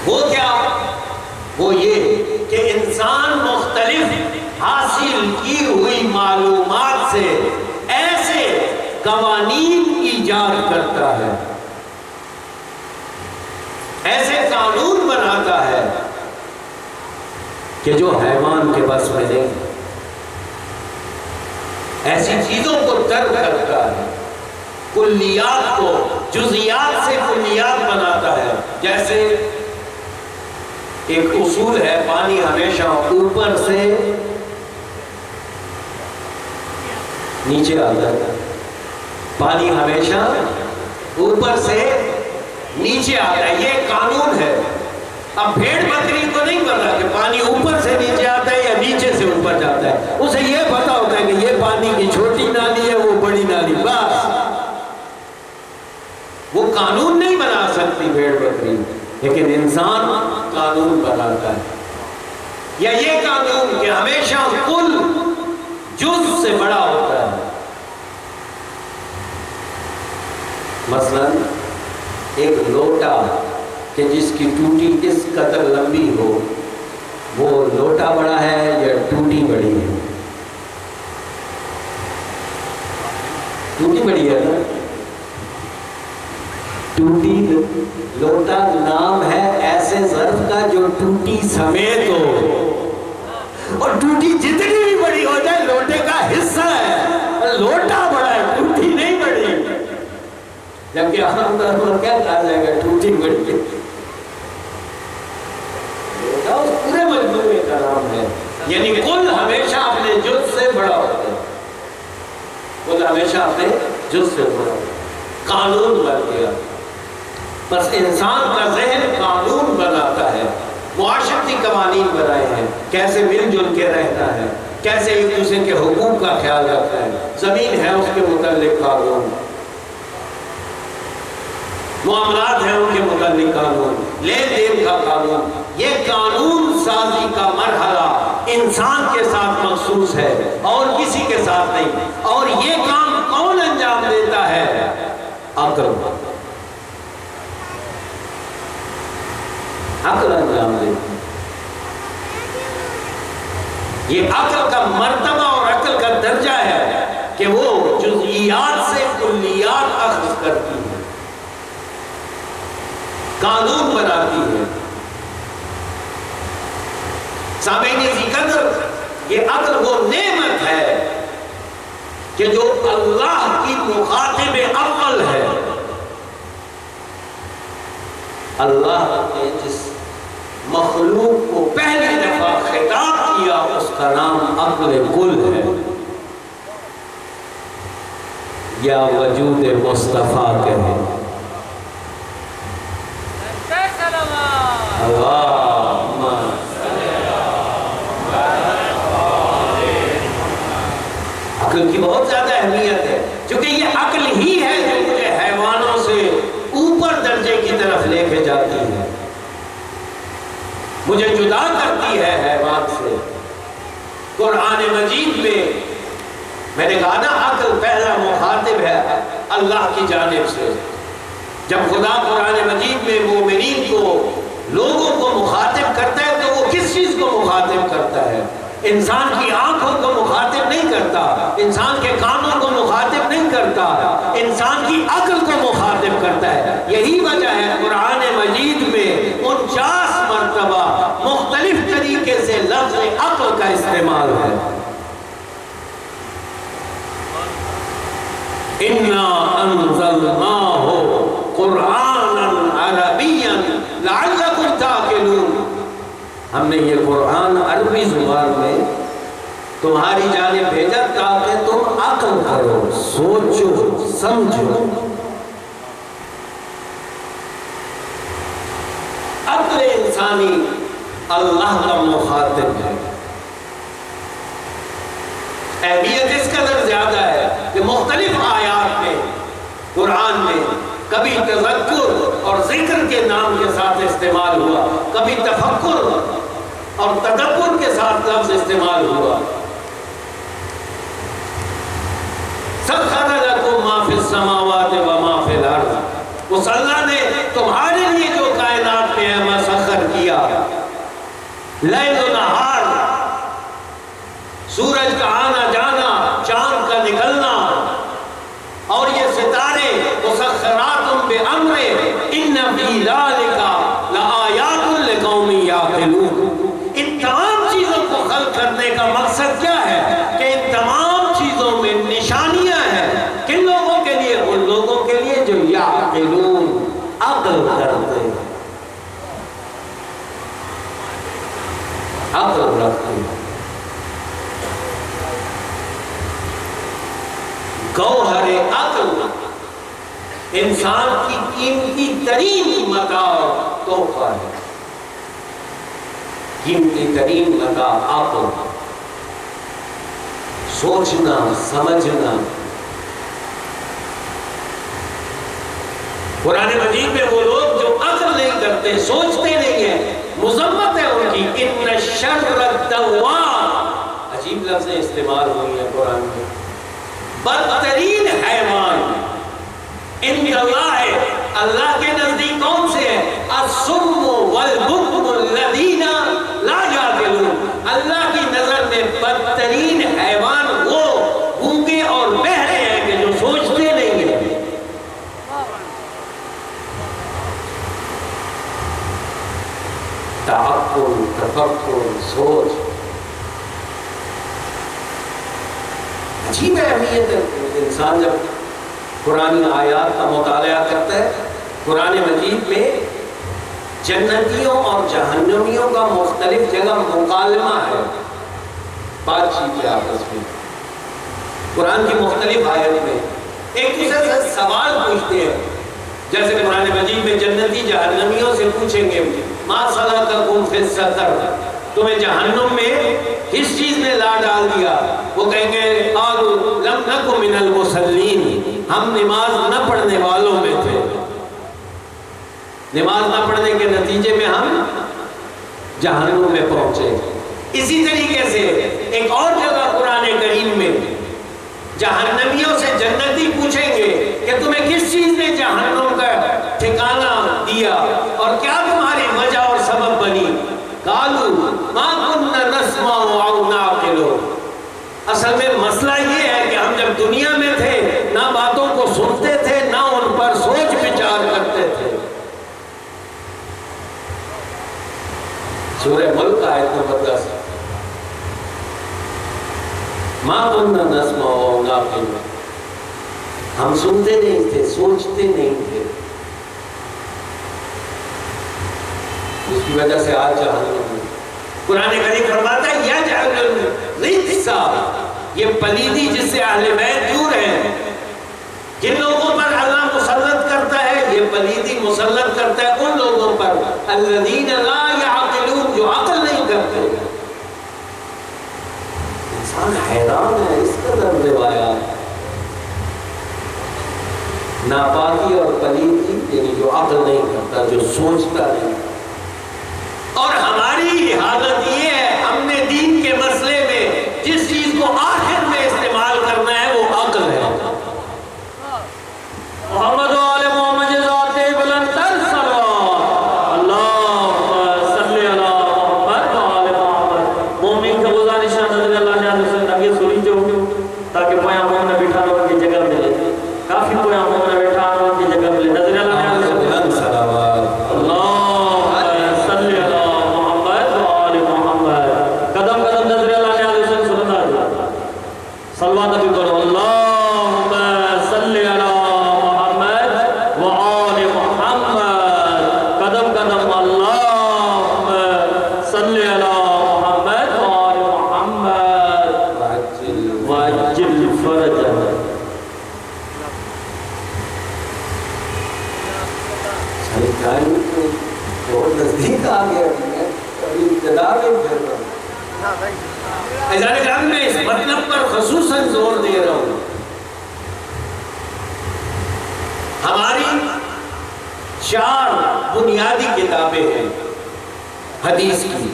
وہ کیا؟ وہ یہ کہ انسان مختلف حاصل کی ہوئی معلومات سے ایسے قوانین ایجاد کرتا ہے، ایسے قانون بناتا ہے کہ جو حیوان کے بس میں نہیں، ایسی چیزوں کو ترک کرتا ہے، کلیات کو جزیات سے کلیات بناتا ہے۔ جیسے ایک اصول ہے، پانی ہمیشہ اوپر سے نیچے آتا ہے، پانی ہمیشہ اوپر سے نیچے آتا ہے، یہ قانون ہے۔ اب بھیڑ بکری کو نہیں پتا کہ پانی اوپر سے نیچے آتا ہے یا نیچے سے اوپر جاتا ہے، اسے یہ پتا ہوتا ہے کہ یہ پانی کی چھوٹی نالی ہے، وہ بڑی نالی، بس۔ وہ قانون نہیں بنا سکتی بھیڑ بکری، لیکن انسان قانون بناتا ہے۔ یا یہ قانون کہ ہمیشہ کل جز سے بڑا ہوتا ہے۔ مثلا ایک لوٹا کہ جس کی ٹوٹی اس قدر لمبی ہو، وہ لوٹا بڑا ہے یا ٹوٹی بڑی ہے؟ ٹوٹی بڑی ہے نا، ٹوٹی لوٹا نام ہے ایسے ظرف کا جو ٹوٹی سمیت ہو، اور ٹوٹی جتنی بھی بڑی ہو جائے لوٹے کا حصہ ہے، لوٹا بڑا ہے ٹوٹی نہیں بڑی، جبکہ عام طور پر کیا کہا جائے گا ٹوٹی بڑی ہے، لوٹا اس پورے مجموعے کا نام ہے، یعنی کل ہمیشہ اپنے جز سے بڑا ہوتا ہے، کل ہمیشہ اپنے جز سے بڑا ہوتا ہے، قانون بن گیا، بس انسان کا ذہن قانون بناتا ہے، معاشرتی قوانین بنائے ہیں، کیسے مل جل کے رہنا ہے، کیسے ایک دوسرے کے حقوق کا خیال رکھنا ہے، زمین ہے اس کے متعلق قانون، معاملات ہیں ان کے متعلق قانون، لین دین کا قانون، یہ قانون سازی کا مرحلہ انسان کے ساتھ مخصوص ہے اور کسی کے ساتھ نہیں، اور یہ کام کون انجام دیتا ہے؟ عقل، عقل انجام دیتی ہے، یہ عقل کا مرتبہ اور عقل کا درجہ ہے کہ وہ جزئیات سے کلیات اخذ کرتی ہے، قانون بناتی ہے۔ سامعین ذی قدر، یہ عقل وہ نعمت ہے کہ جو اللہ کی مخاطب اول ہے، اللہ نے جس مخلوق کو پہلی دفعہ خطاب کیا اس کا نام عقل کل ہے، یا وجود مصطفیٰ کہیں، عقل کی بہت زیادہ اہمیت ہے، کیونکہ یہ عقل ہی ہے جو مجھے حیوانوں سے اوپر درجے کی طرف لے کے جاتی ہے، مجھے جدا کرتی ہے حیوان سے۔ قرآن مجید میں نے کہا نا عقل پہلا مخاطب ہے اللہ کی جانب سے، جب خدا قرآن مجید میں مومنین کو، لوگوں کو مخاطب کرتا ہے تو وہ کس چیز کو مخاطب کرتا ہے؟ انسان کی آنکھوں کو مخاطب نہیں کرتا، انسان کے کانوں کو مخاطب نہیں کرتا، انسان کی عقل کو مخاطب کرتا ہے۔ یہی وجہ ہے قرآن مجید میں 49 مرتبہ مختلف طریقے سے لفظ عقل کا استعمال ہے۔ اِنَّا أَنزَلْنَاهُ قُرْآنًا عَرَبِيًّا لَعَلَّكُمْ تَعْقِلُونَ، ہم نے یہ قرآن عربی زبان میں تمہاری جانب بھیجا تاکہ تم عقل کرو، سوچو، سمجھو۔ عقل انسانی اللہ کا مخاطب ہے، اہمیت اس قدر زیادہ ہے کہ مختلف آیات میں قرآن میں کبھی تذکر اور ذکر کے نام کے ساتھ استعمال ہوا، کبھی تفکر اور تدبر کے ساتھ لفظ استعمال ہوا۔ سخر لکم ما فی السماوات و ما فی الارض، اس اللہ نے تمہارے لیے جو کائنات میں ہے مسخر کیا، لیل و نہار، سورج کا آنا جانا، چاند کا نکلنا، اور یہ ستارے مسخرات بامرہ، ان فی ذلک لآیات لقوم یعقلون۔ ان تمام چیزوں کو خلق کرنے کا مقصد کیا ہے؟ کہ ان تمام چیزوں میں نشانیاں ہیں، کن لوگوں کے لیے؟ ان لوگوں کے لیے جو یعقلون، عقل کرتے ہیں، عقل رکھتے ہیں۔ گوہر عقل انسان کی قیمتی ترین متاع تحفہ ہے، قیمتی ترین متاع عقل، سوچنا، سمجھنا۔ قرآن مجید میں وہ لوگ جو عقل نہیں کرتے، سوچتے نہیں ہیں، مذمت ہے ان کی۔ ان الشر الدواب، عجیب لفظیں استعمال ہوئی ہیں قرآن میں، بدترین حیوان ان اللہ، اللہ کے نزدیک کون سے ہے؟ الصم والبکم الذین لا یعقلون، اللہ کی نظر میں بدترین حیوان وہ گونگے اور بہرے ہیں کہ جو سوچتے نہیں ہیں۔ تعقل، تفکر، سوچ. عجیب اہمیت ہے. انسان جب قرآن آیات کا مطالعہ کرتا ہے، قرآن مجید میں جنتیوں اور جہنمیوں کا مختلف جگہ مکالمہ ہے، بات چیت ہے آپس میں. قرآن کی مختلف آیت میں ایک دوسرے سے سوال پوچھتے ہیں. جیسے قرآن مجید میں جنتی جہنمیوں سے پوچھیں گے ما سلککم فی السقر، تمہیں جہنم میں کس چیز نے لا ڈال دیا؟ وہ کہیں گے قالوا لم نک من المصلین، ہم نماز نہ پڑھنے والوں میں تھے. نماز نہ پڑھنے کے نتیجے میں ہم جہنم میں پہنچے. اسی طریقے سے ایک اور جگہ قرآن کریم میں جہنمیوں سے جنتی پوچھیں گے کہ تمہیں کس چیز نے جہنم کا ٹھکانہ دیا اور کیا تمہاری وجہ اور سبب بنی؟ قالوا ما كنا نسمع او نعقل. اصل میں مسئلہ یہ ہے کہ ہم جب دنیا میں تھے نہ باتوں کو سنتے تھے نہ ان پر سوچ وچار کرتے تھے. سورہ ملک آیت نمبر 10. ما كنا نسمع او نعقل، ہم سنتے نہیں تھے، سوچتے نہیں تھے. اس کی وجہ سے آج جہنم میں. قرآن کریم فرماتا ہے یجعل الرجس، یہ پلیدی جس سے اہل بیت دور ہیں، جن لوگوں پر اللہ مسلط کرتا ہے یہ پلیدی مسلط کرتا ہے ان لوگوں پر الذین لا یعقلون، جو عقل نہیں کرتے. انسان حیران ہے اس قدر روایات. ناپاکی اور پلیدی یعنی جو عقل نہیں کرتا، جو سوچتا نہیں. اور ہماری حالت یہ ہے ہم نے دین کے مسئلے میں جس چیز کو آخر میں استعمال کرنا ہے وہ عقل ہے. محمد و آل محمد ذات بلندر صلوات اللہم صلی علی محمد و آل محمد. مومن کا گزارش ہے نظر اللہ نے حضرت آگے سنی جو تاکہ پویا مومن بٹھانا ان کی جگہ ملے. کافی پویا مومن بٹھانا ان کی جگہ ملے. نظر اللہ نے حضرت صلوات اللہ صلوات نبی کرو. اللہم صلی علی محمد و آل محمد. قدم قدم اللہم صلی علی محمد و آل محمد وعجل فرجہ. بہت نزدیک آ گیا ہے، ابھی ابتدا میں پھر رہا ہوں. اذان کرام میں اس مطلب پر خصوصاً زور دے رہا ہوں. ہماری 4 بنیادی کتابیں ہیں حدیث کی.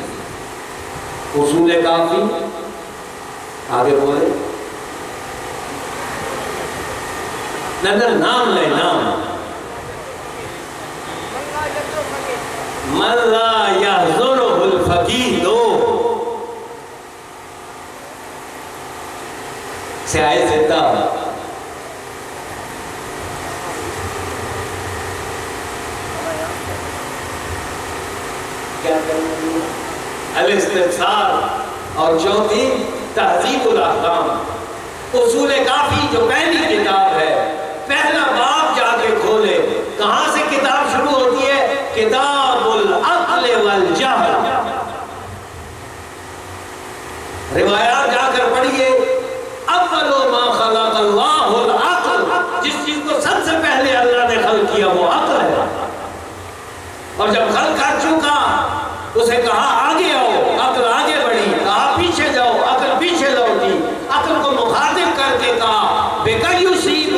اصول کافی، آگے بولے نظر نام لے نام. من لا يحضره الفقيه سیاہ زندہ. الاستبصار. اور چوتھی تہذیب الاحکام. اصول کافی جو پہلی کتاب ہے، پہلا باب جا کے کھولے کہاں سے کتاب شروع ہوتی ہے؟ کتاب العقل والجہل. روایات جا کر پڑھیے. اول ما خلق اللہ العقل، جس چیز کو سب سے پہلے اللہ نے خلق کیا وہ عقل ہے. اور جب خلق کر چکا اسے کہا آگے آؤ، عقل آگے بڑھی. کہا پیچھے جاؤ، عقل پیچھے لوٹی. عقل کو مخاطب کر کے کہا بِكَ يُصِيبُ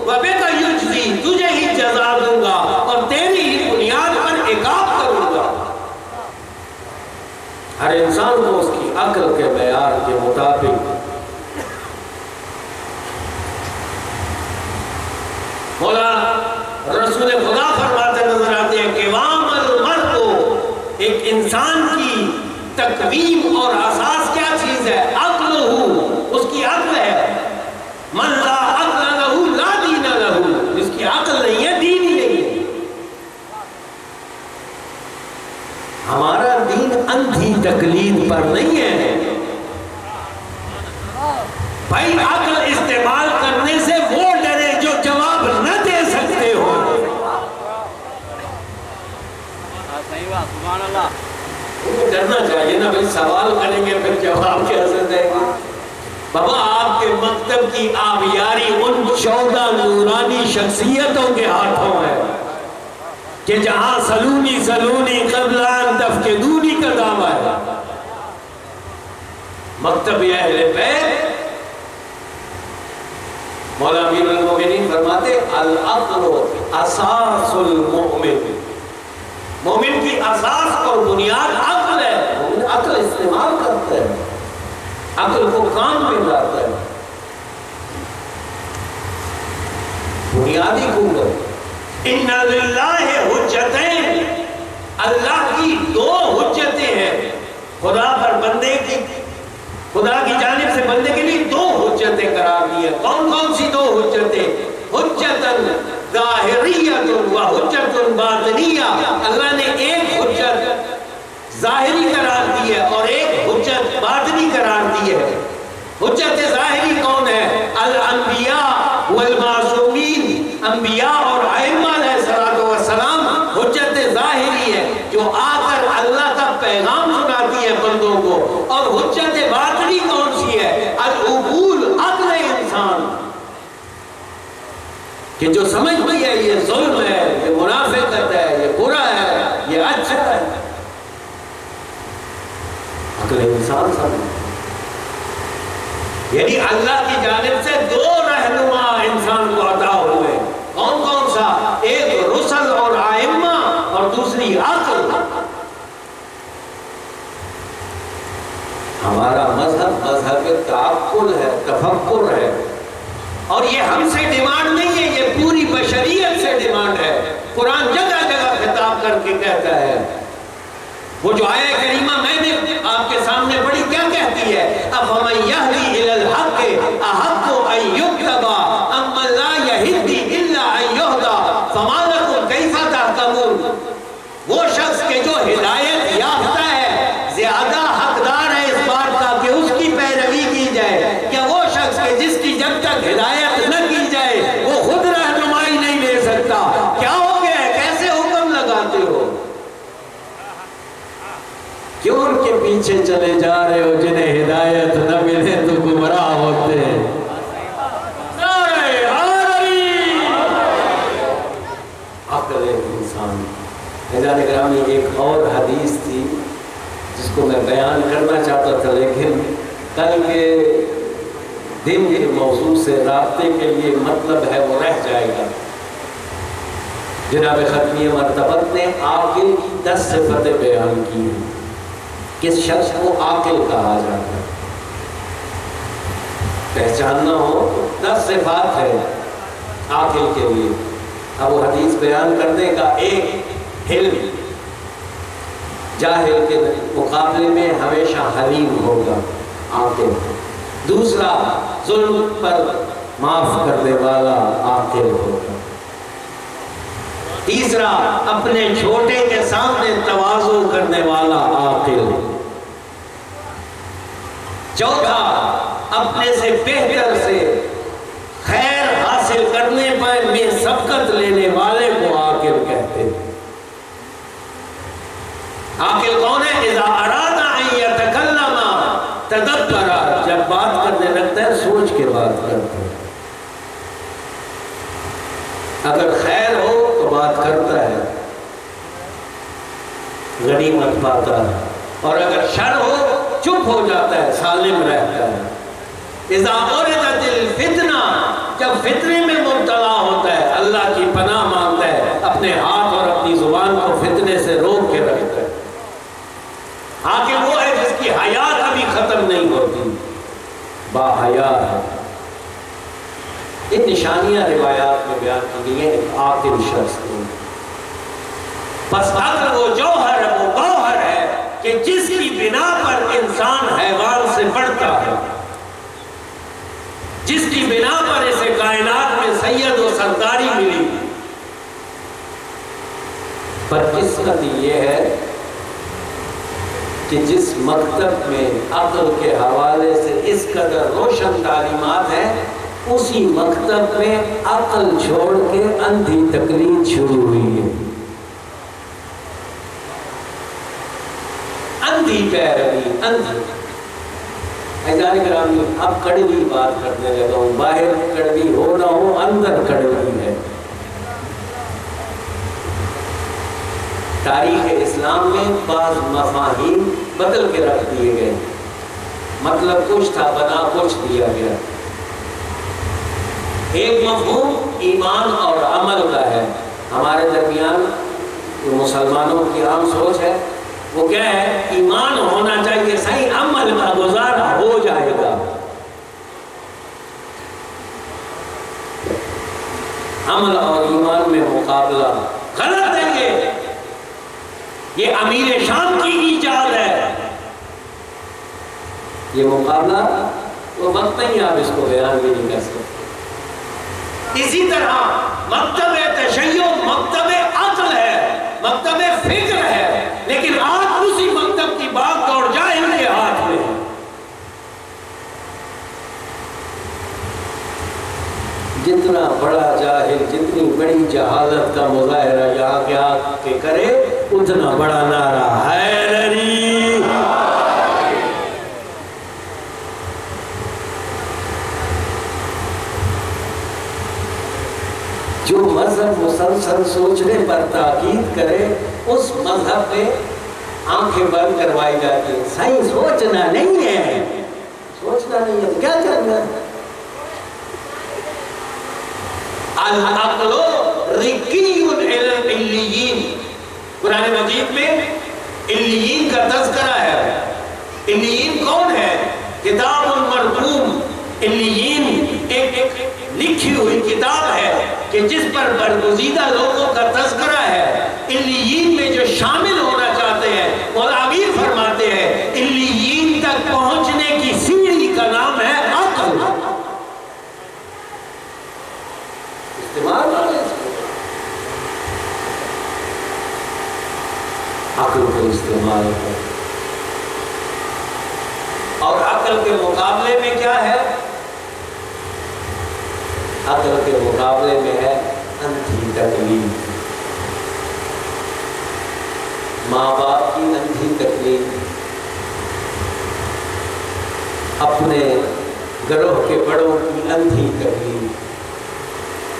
وَبِكَ يُجْزِي، تجھے ہی جزا دوں گا اور تیری ہی بنیاد پر عقاب کروں گا. ہر انسان کو اس کی عقل کے معیار کے مطابق مولا رسول خدا فرماتے نظر آتے ہیں کہ وام المرء، ایک انسان کی تقویم اور اساس کیا چیز ہے؟ عقل ہو، اس کی عقل ہے. من لا عقل لہ لا دین لہ، جس کی عقل نہیں ہے دین ہی نہیں ہے. ہمارا دین تقلید پر نہیں ہے بھائی، عقل استعمال کرنے سے وہ ڈرے جو جواب نہ دے سکتے ہو۔ ڈرنا چاہیے نا بھائی، سوال کریں گے پھر جواب کیسے دیں گے؟ بابا آپ کے مکتب کی آبیاری ان 14 نورانی شخصیتوں کے ہاتھوں ہے کہ جہاں سلونی سلونی قبلان تفقدونی کا دعویٰ ہے۔ مکتب اہل بیت، مولا امیر المومنین فرماتے العقل اساس المؤمن، مومن کی اساس اور بنیاد عقل ہے۔ مومن عقل استعمال کرتا ہے، عقل کو کام میں لاتا ہے، بنیادی قوت۔ ان للہ حجتین، اللہ کی 2 حجتیں ہیں خدا پر بندے کی، خدا کی جانب سے بندے کے لیے 2 حجتیں قرار دی ہیں۔ کون کون سی 2 حجتیں؟ حجتن ظاہریت و حجت باطنیہ، اللہ نے ایک حجت ظاہری قرار دی ہے اور ایک حجت باطنی قرار دی ہے۔ حجت ظاہری کون ہے؟ الانبیاء والمعصومین، انبیاء اور ائمہ علیہ السلام حجت ظاہری ہے جو آ کر اللہ کا پیغام سناتی ہے بندوں کو۔ اور حجت باطنی کون سی ہے؟ العقول، عقل انسان، کہ جو سمجھتی ہے یہ ظلم ہے، یہ منافقت ہے، یہ برا ہے، یہ اچھا ہے۔ عقل انسان سمجھ، یعنی اللہ کی جانب سے 2 رہنما انسان کو عطا ہوئے۔ کون کون سا؟ ایک رسل اور ائمہ اور دوسری عقل۔ ہمارا مذہب تعقل ہے، تفکر ہے، اور یہ ہم سے ڈیمانڈ نہیں ہے، یہ پوری بشریت سے ڈیمانڈ ہے۔ قرآن جگہ جگہ خطاب کر کے کہتا ہے، وہ جو آیہ کریمہ میں نے آپ کے سامنے پڑھی کیا کہتی ہے؟ أَفَمَنْ يَهْدِي إِلَى الْحَقِّ أَحَقُّ أَنْ يُتَّبَعَ أَمَّنْ لَا يَهِدِّي إِلَّا أَنْ يُهْدَى فَمَا لَكُمْ كَيْفَ تَحْكُمُونَ۔ وہ شخص کے جو ہدایت یافتہ ہے زیادہ حقدار ہے اس بات کا کہ اس کی پیروی کی جائے، یا وہ شخص کے جس کی جب تک ہدایت نہ کی جائے وہ خود رہنمائی نہیں لے سکتا؟ کیا ہو گیا؟ کیسے حکم لگاتے ہو؟ کیوں ان کے پیچھے چلے جا رہے ہو جنہیں ہدایت نہ ملے تو گمراہ ہوتے ہیں؟ عقل انسان۔ میدان گرامی، ایک اور حدیث تھی جس کو میں بیان کرنا چاہتا تھا، لیکن کل کے دن کے موضوع سے رابطے کے لیے مطلب ہے وہ رہ جائے گا۔ جناب ختمی مرتبت نے عاقل کی 10 صفتیں بیان کی ہیں۔ کس شخص کو عاقل کہا جاتا ہے، پہچاننا ہو تو 10 صفات ہے عاقل کے لیے۔ اب وہ حدیث بیان کرنے کا، ایک حلم، جاہل کے مقابلے میں ہمیشہ حلیم ہوگا عاقل۔ دوسرا، ظلم پر معاف کرنے والا عاقل ہوگا۔ تیسرا، اپنے چھوٹے کے سامنے تواضع کرنے والا عاقل۔ چوتھا، اپنے سے بہتر سے خیر حاصل کرنے پر میں سبقت لینے والے کو عاقل کہتے ہیں۔ عاقل کون ہے؟ اذا اراد ان یتکلم تدبر، جب بات کرنے لگتا ہے سوچ کے بات کرتا ہے۔ اگر خیر ہو تو بات کرتا ہے، غنیمت پاتا ہے، اور اگر شر ہو چپ ہو جاتا ہے، سالم رہتا ہے۔ اذا اوردت الفتنہ، جب فتنے میں مبتلا ہوتا ہے اللہ کی پناہ مانگتا ہے، اپنے ہاتھ اور اپنی زبان کو فتنے سے روک کے رکھتا ہے۔ عاقل وہ ہے جس کی حیا کبھی ختم نہیں ہوتی، با حیا ہے۔ یہ نشانیاں روایات میں بیان کی گئی ہیں ایک عاقل شخص کو۔ بس عقل وہ جوہر ہے، وہ گوہر ہے کہ جس کی بنا پر انسان حیوان سے بڑھتا ہے، جس کی بنا پر اسے کائنات میں سید و سرداری ملی۔ پر قسمت یہ ہے کہ جس مکتب میں عقل کے حوالے سے اس قدر روشن تعلیمات ہیں، اسی مکتب میں عقل چھوڑ کے اندھی تقلید شروع ہوئی ہے، اندھی پیروی، اندھی۔ عزیزان گرامی، اب کڑوی بات کرنے لگا ہوں، باہر کڑوی ہو نہ ہو، اندر کڑوی ہے۔ تاریخ اسلام میں بعض مفاہیم بدل کے رکھ دیے گئے، مطلب کچھ تھا، بنا کچھ دیا گیا۔ ایک مفہوم ایمان اور عمل کا ہے، ہمارے درمیان جو مسلمانوں کی عام سوچ ہے وہ کیا ہے؟ ایمان ہونا چاہیے، صحیح عمل کا گزارا ہو جائے گا۔ عمل اور ایمان میں مقابلہ غلط ہے، یہ امیر شام کی ایجاد ہے۔ یہ مقابلہ وہ وقت نہیں، آپ اس کو بیان بھی نہیں کر سکتے۔ اسی طرح مکتب تشیع مکتب عقل ہے، مکتب فکر ہے، لیکن آج اسی مکتب کی بات دوڑ جائے ان کے ہاتھ میں۔ جتنا بڑا جاہل جتنی بڑی جہالت کا مظاہرہ یہاں کے آ کے کرے، اتنا بڑا نعرہ حیدری۔ جو مذہب مسلسل سوچنے پر تاکید کرے، اس مذہب میں آنکھیں بند کروائی جاتی ہیں۔ صحیح سوچنا نہیں ہے، سوچنا نہیں ہے، کیا کرنا ہے؟ العقل رقی العلیین، قرآن مجید میں علیین کا تذکرہ ہے۔ علیین کون ہے؟ کتاب مرقوم۔ علیین ایک لکھی ہوئی کتاب ہے کہ جس پر برگزیدہ لوگوں کا تذکرہ ہے۔ علیین میں جو شامل ہونا چاہتے ہیں، مولا امیر فرماتے ہیں علیین تک پہنچنے کی سیڑھی کا نام ہے عقل۔ استعمال عقل کو استعمال ہے، اور عقل کے مقابلے میں کیا ہے؟ عقل کے مقابلے میں ہے اندھی تقلید، ماں باپ کی اندھی تقلید، اپنے گروہ کے بڑوں کی اندھی تقلید۔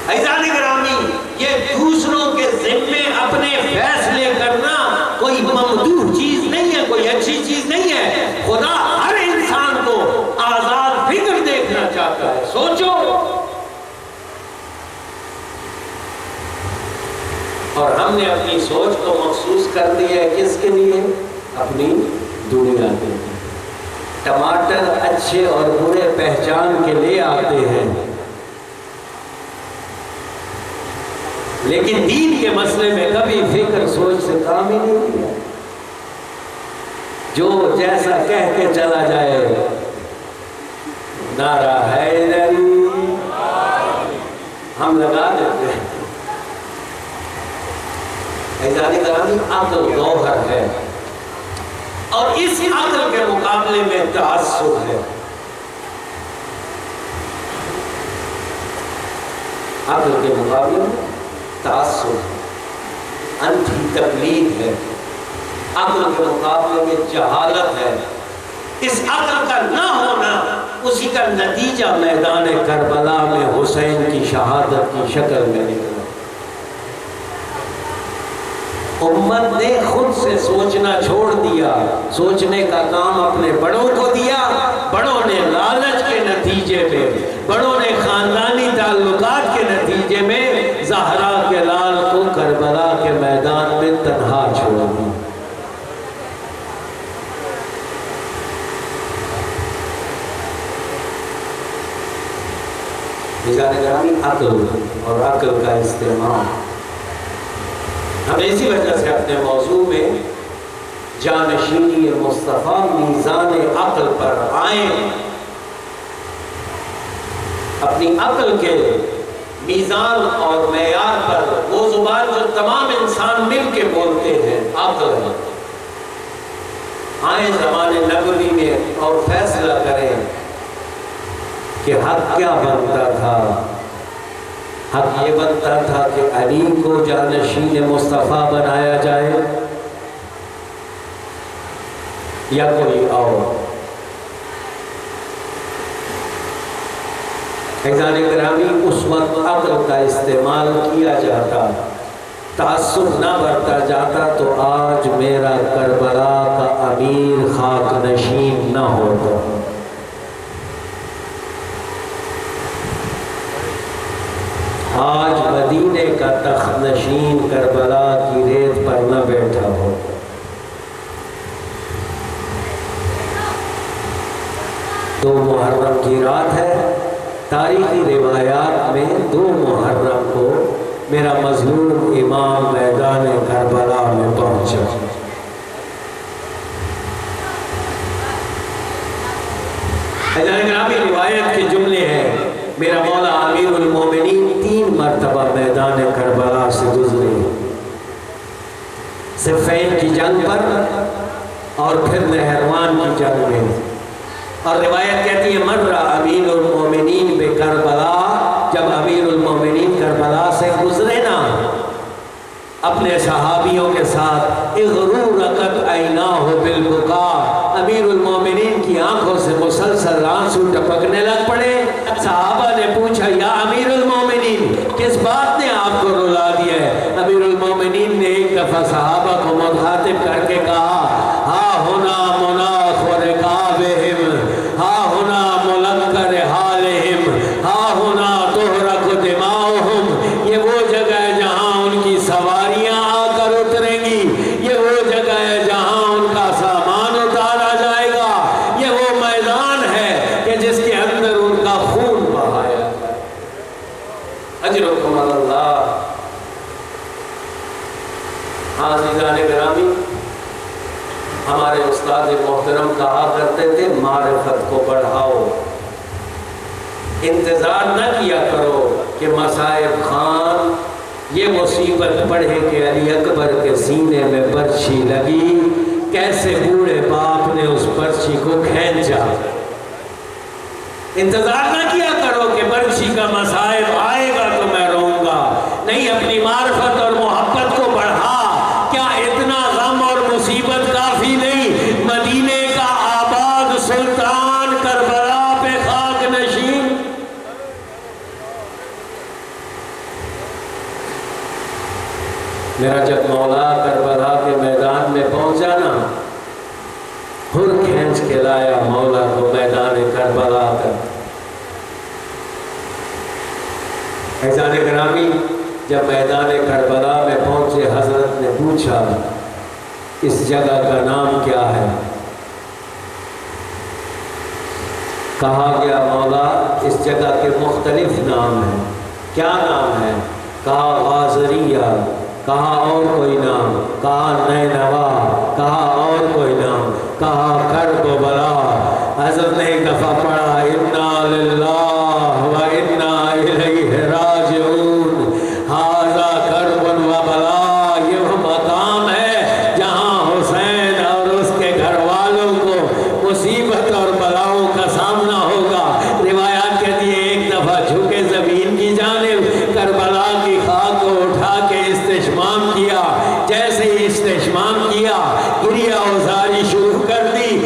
عزیزان گرامی، یہ دوسروں کے ذمے اپنے فیصلے کرنا کوئی ممدوح چیز نہیں ہے، کوئی اچھی چیز نہیں ہے۔ خدا ہر انسان کو آزاد فکر دیکھنا چاہتا ہے۔ سوچو، اور ہم نے اپنی سوچ کو مخصوص کر دیا ہے کس کے لیے؟ اپنی دنیا کے لیے۔ ٹماٹر اچھے اور برے پہچان کے لیے آتے ہیں، لیکن دین کے مسئلے میں کبھی فکر سوچ سے کام ہی نہیں لیا۔ جو جیسا کہہ کے چلا جائے، نعرہ حیدری ہم لگا دیتے ہیں۔ عزیزان گرامی، عقل گوہر ہے، اور اس عقل کے مقابلے میں تعصب ہے۔ عقل کے مقابلے میں تعصب، اندھی تقلید ہے۔ عقل کے مقابلے میں جہالت ہے۔ اس عقل کا نہ ہونا، اسی کا نتیجہ میدان کربلا میں حسین کی شہادت کی شکل میں نکلا۔ امت نے خود سے سوچنا چھوڑ دیا، سوچنے کا کام اپنے بڑوں کو دیا۔ بڑوں نے لالچ کے نتیجے میں، بڑوں نے خاندانی تعلقات کے نتیجے میں زہرا کے لال کو کربلا کے میدان میں تنہا چھوڑ دیا۔ عقل اور عقل کا استعمال، ہم اسی وجہ سے اپنے موضوع میں جانشینی مصطفیٰ میزان عقل پر آئیں۔ اپنی عقل کے میزان اور معیار پر، وہ زبان جو تمام انسان مل کے بولتے ہیں، عقل ہے۔ آئیں زمان نبوی میں اور فیصلہ کریں کہ حق کیا بنتا تھا۔ حق یہ بنتا تھا کہ علی کو جانشین مصطفیٰ بنایا جائے یا کوئی اور۔ عزیزان گرامی، اس وقت عقل کا استعمال کیا جاتا، تعصب نہ برتا جاتا تو آج میرا کربلا کا امیر خاک نشین نہ ہوتا۔ آج مدینے کا تخت نشین کربلا کی ریت پر نہ بیٹھا ہوتا۔ دو محرم کی رات ہے، تاریخی روایات میں 2 محرم کو میرا مظلوم امام میدان کربلا میں پہنچا۔ حضرت گرامی روایت کے جملے ہیں، میرا مولا امیر المومنین 3 مرتبہ میدان کربلا سے گزرے، صفین کی جنگ پر اور پھر نہروان کی جنگ میں۔ اور روایت کہتی ہے مر امیر المومنین بے کربلا، جب امیر المومنین کربلا سے گزرے نا اپنے صحابیوں کے ساتھ، اغرورکت عیناہ بالبکا، امیر المومنین کی آنکھوں سے مسلسل آنسو ٹپکنے لگ پڑے۔ صحابہ نے پوچھا یا امیر المومنین کس بات نے آپ کو رلا دیا ہے؟ امیر المومنین نے ایک دفعہ صحابہ کو مخاطب کر کے کہا، ہا ہونا مناخ و رکابہم، ہا ہونا ملکر حالہم، ہا ہونا تحرق دماؤہم، یہ وہ جگہ ہے جہاں ان کی سواریاں آ کر اتریں گی، یہ وہ جگہ ہے جہاں ان کا سامان اتارا جائے گا، یہ وہ میدان ہے کہ جس کے اندر ان کا خون بہایا جائے۔ اجرکم اللہ۔ عزیزان گرامی، ہمارے استاد محترم کہا کرتے تھے معرفت کو بڑھاؤ، انتظار نہ کیا کرو کہ مصائب خان یہ مصیبت پڑھے کہ علی اکبر کے سینے میں برچھی لگی، کیسے بوڑھے باپ نے اس برچھی کو کھینچا۔ انتظار نہ کیا کرو کہ برچھی کا مصائب آئے گا تو میں رہوں گا، نہیں، اپنی معرفت اور محبت کو بڑھا۔ کیا اتنا غم اور مصیبت کافی نہیں؟ مدینے کا آباد سلطان کربلا پہ خاک نشین۔ میرا جب مولا کربلا کے میدان میں پہنچا نا، ہر کھینچ کے لایا مولا کو میدان کربلا تک۔ عزیزان گرامی، جب میدان کربلا میں پہنچے حضرت نے پوچھا اس جگہ کا نام کیا ہے؟ کہا گیا مولا اس جگہ کے مختلف نام ہیں۔ کیا نام ہے؟ کہا غازریہ، کہا اور کوئی نام، کہا نینوا، کہا اور کوئی نام، کہا کرب و بلا۔ حضرت نے ایک دفعہ پڑھا انا للہ و انا الیہ راجعون، ھذا کرب و بلا، یہ وہ مقام ہے جہاں حسین اور اس کے گھر والوں کو مصیبت اور بلاؤں کا سامنا ہوگا۔ روایات کہتی ہے ایک دفعہ جھکے زمین کی جانب، کربلا کی خاک کو اٹھا کے استشمام کیا، جیسے ہی استشمام کیا گریہ اوزاری شروع کر دی،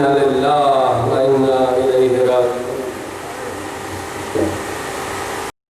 للہ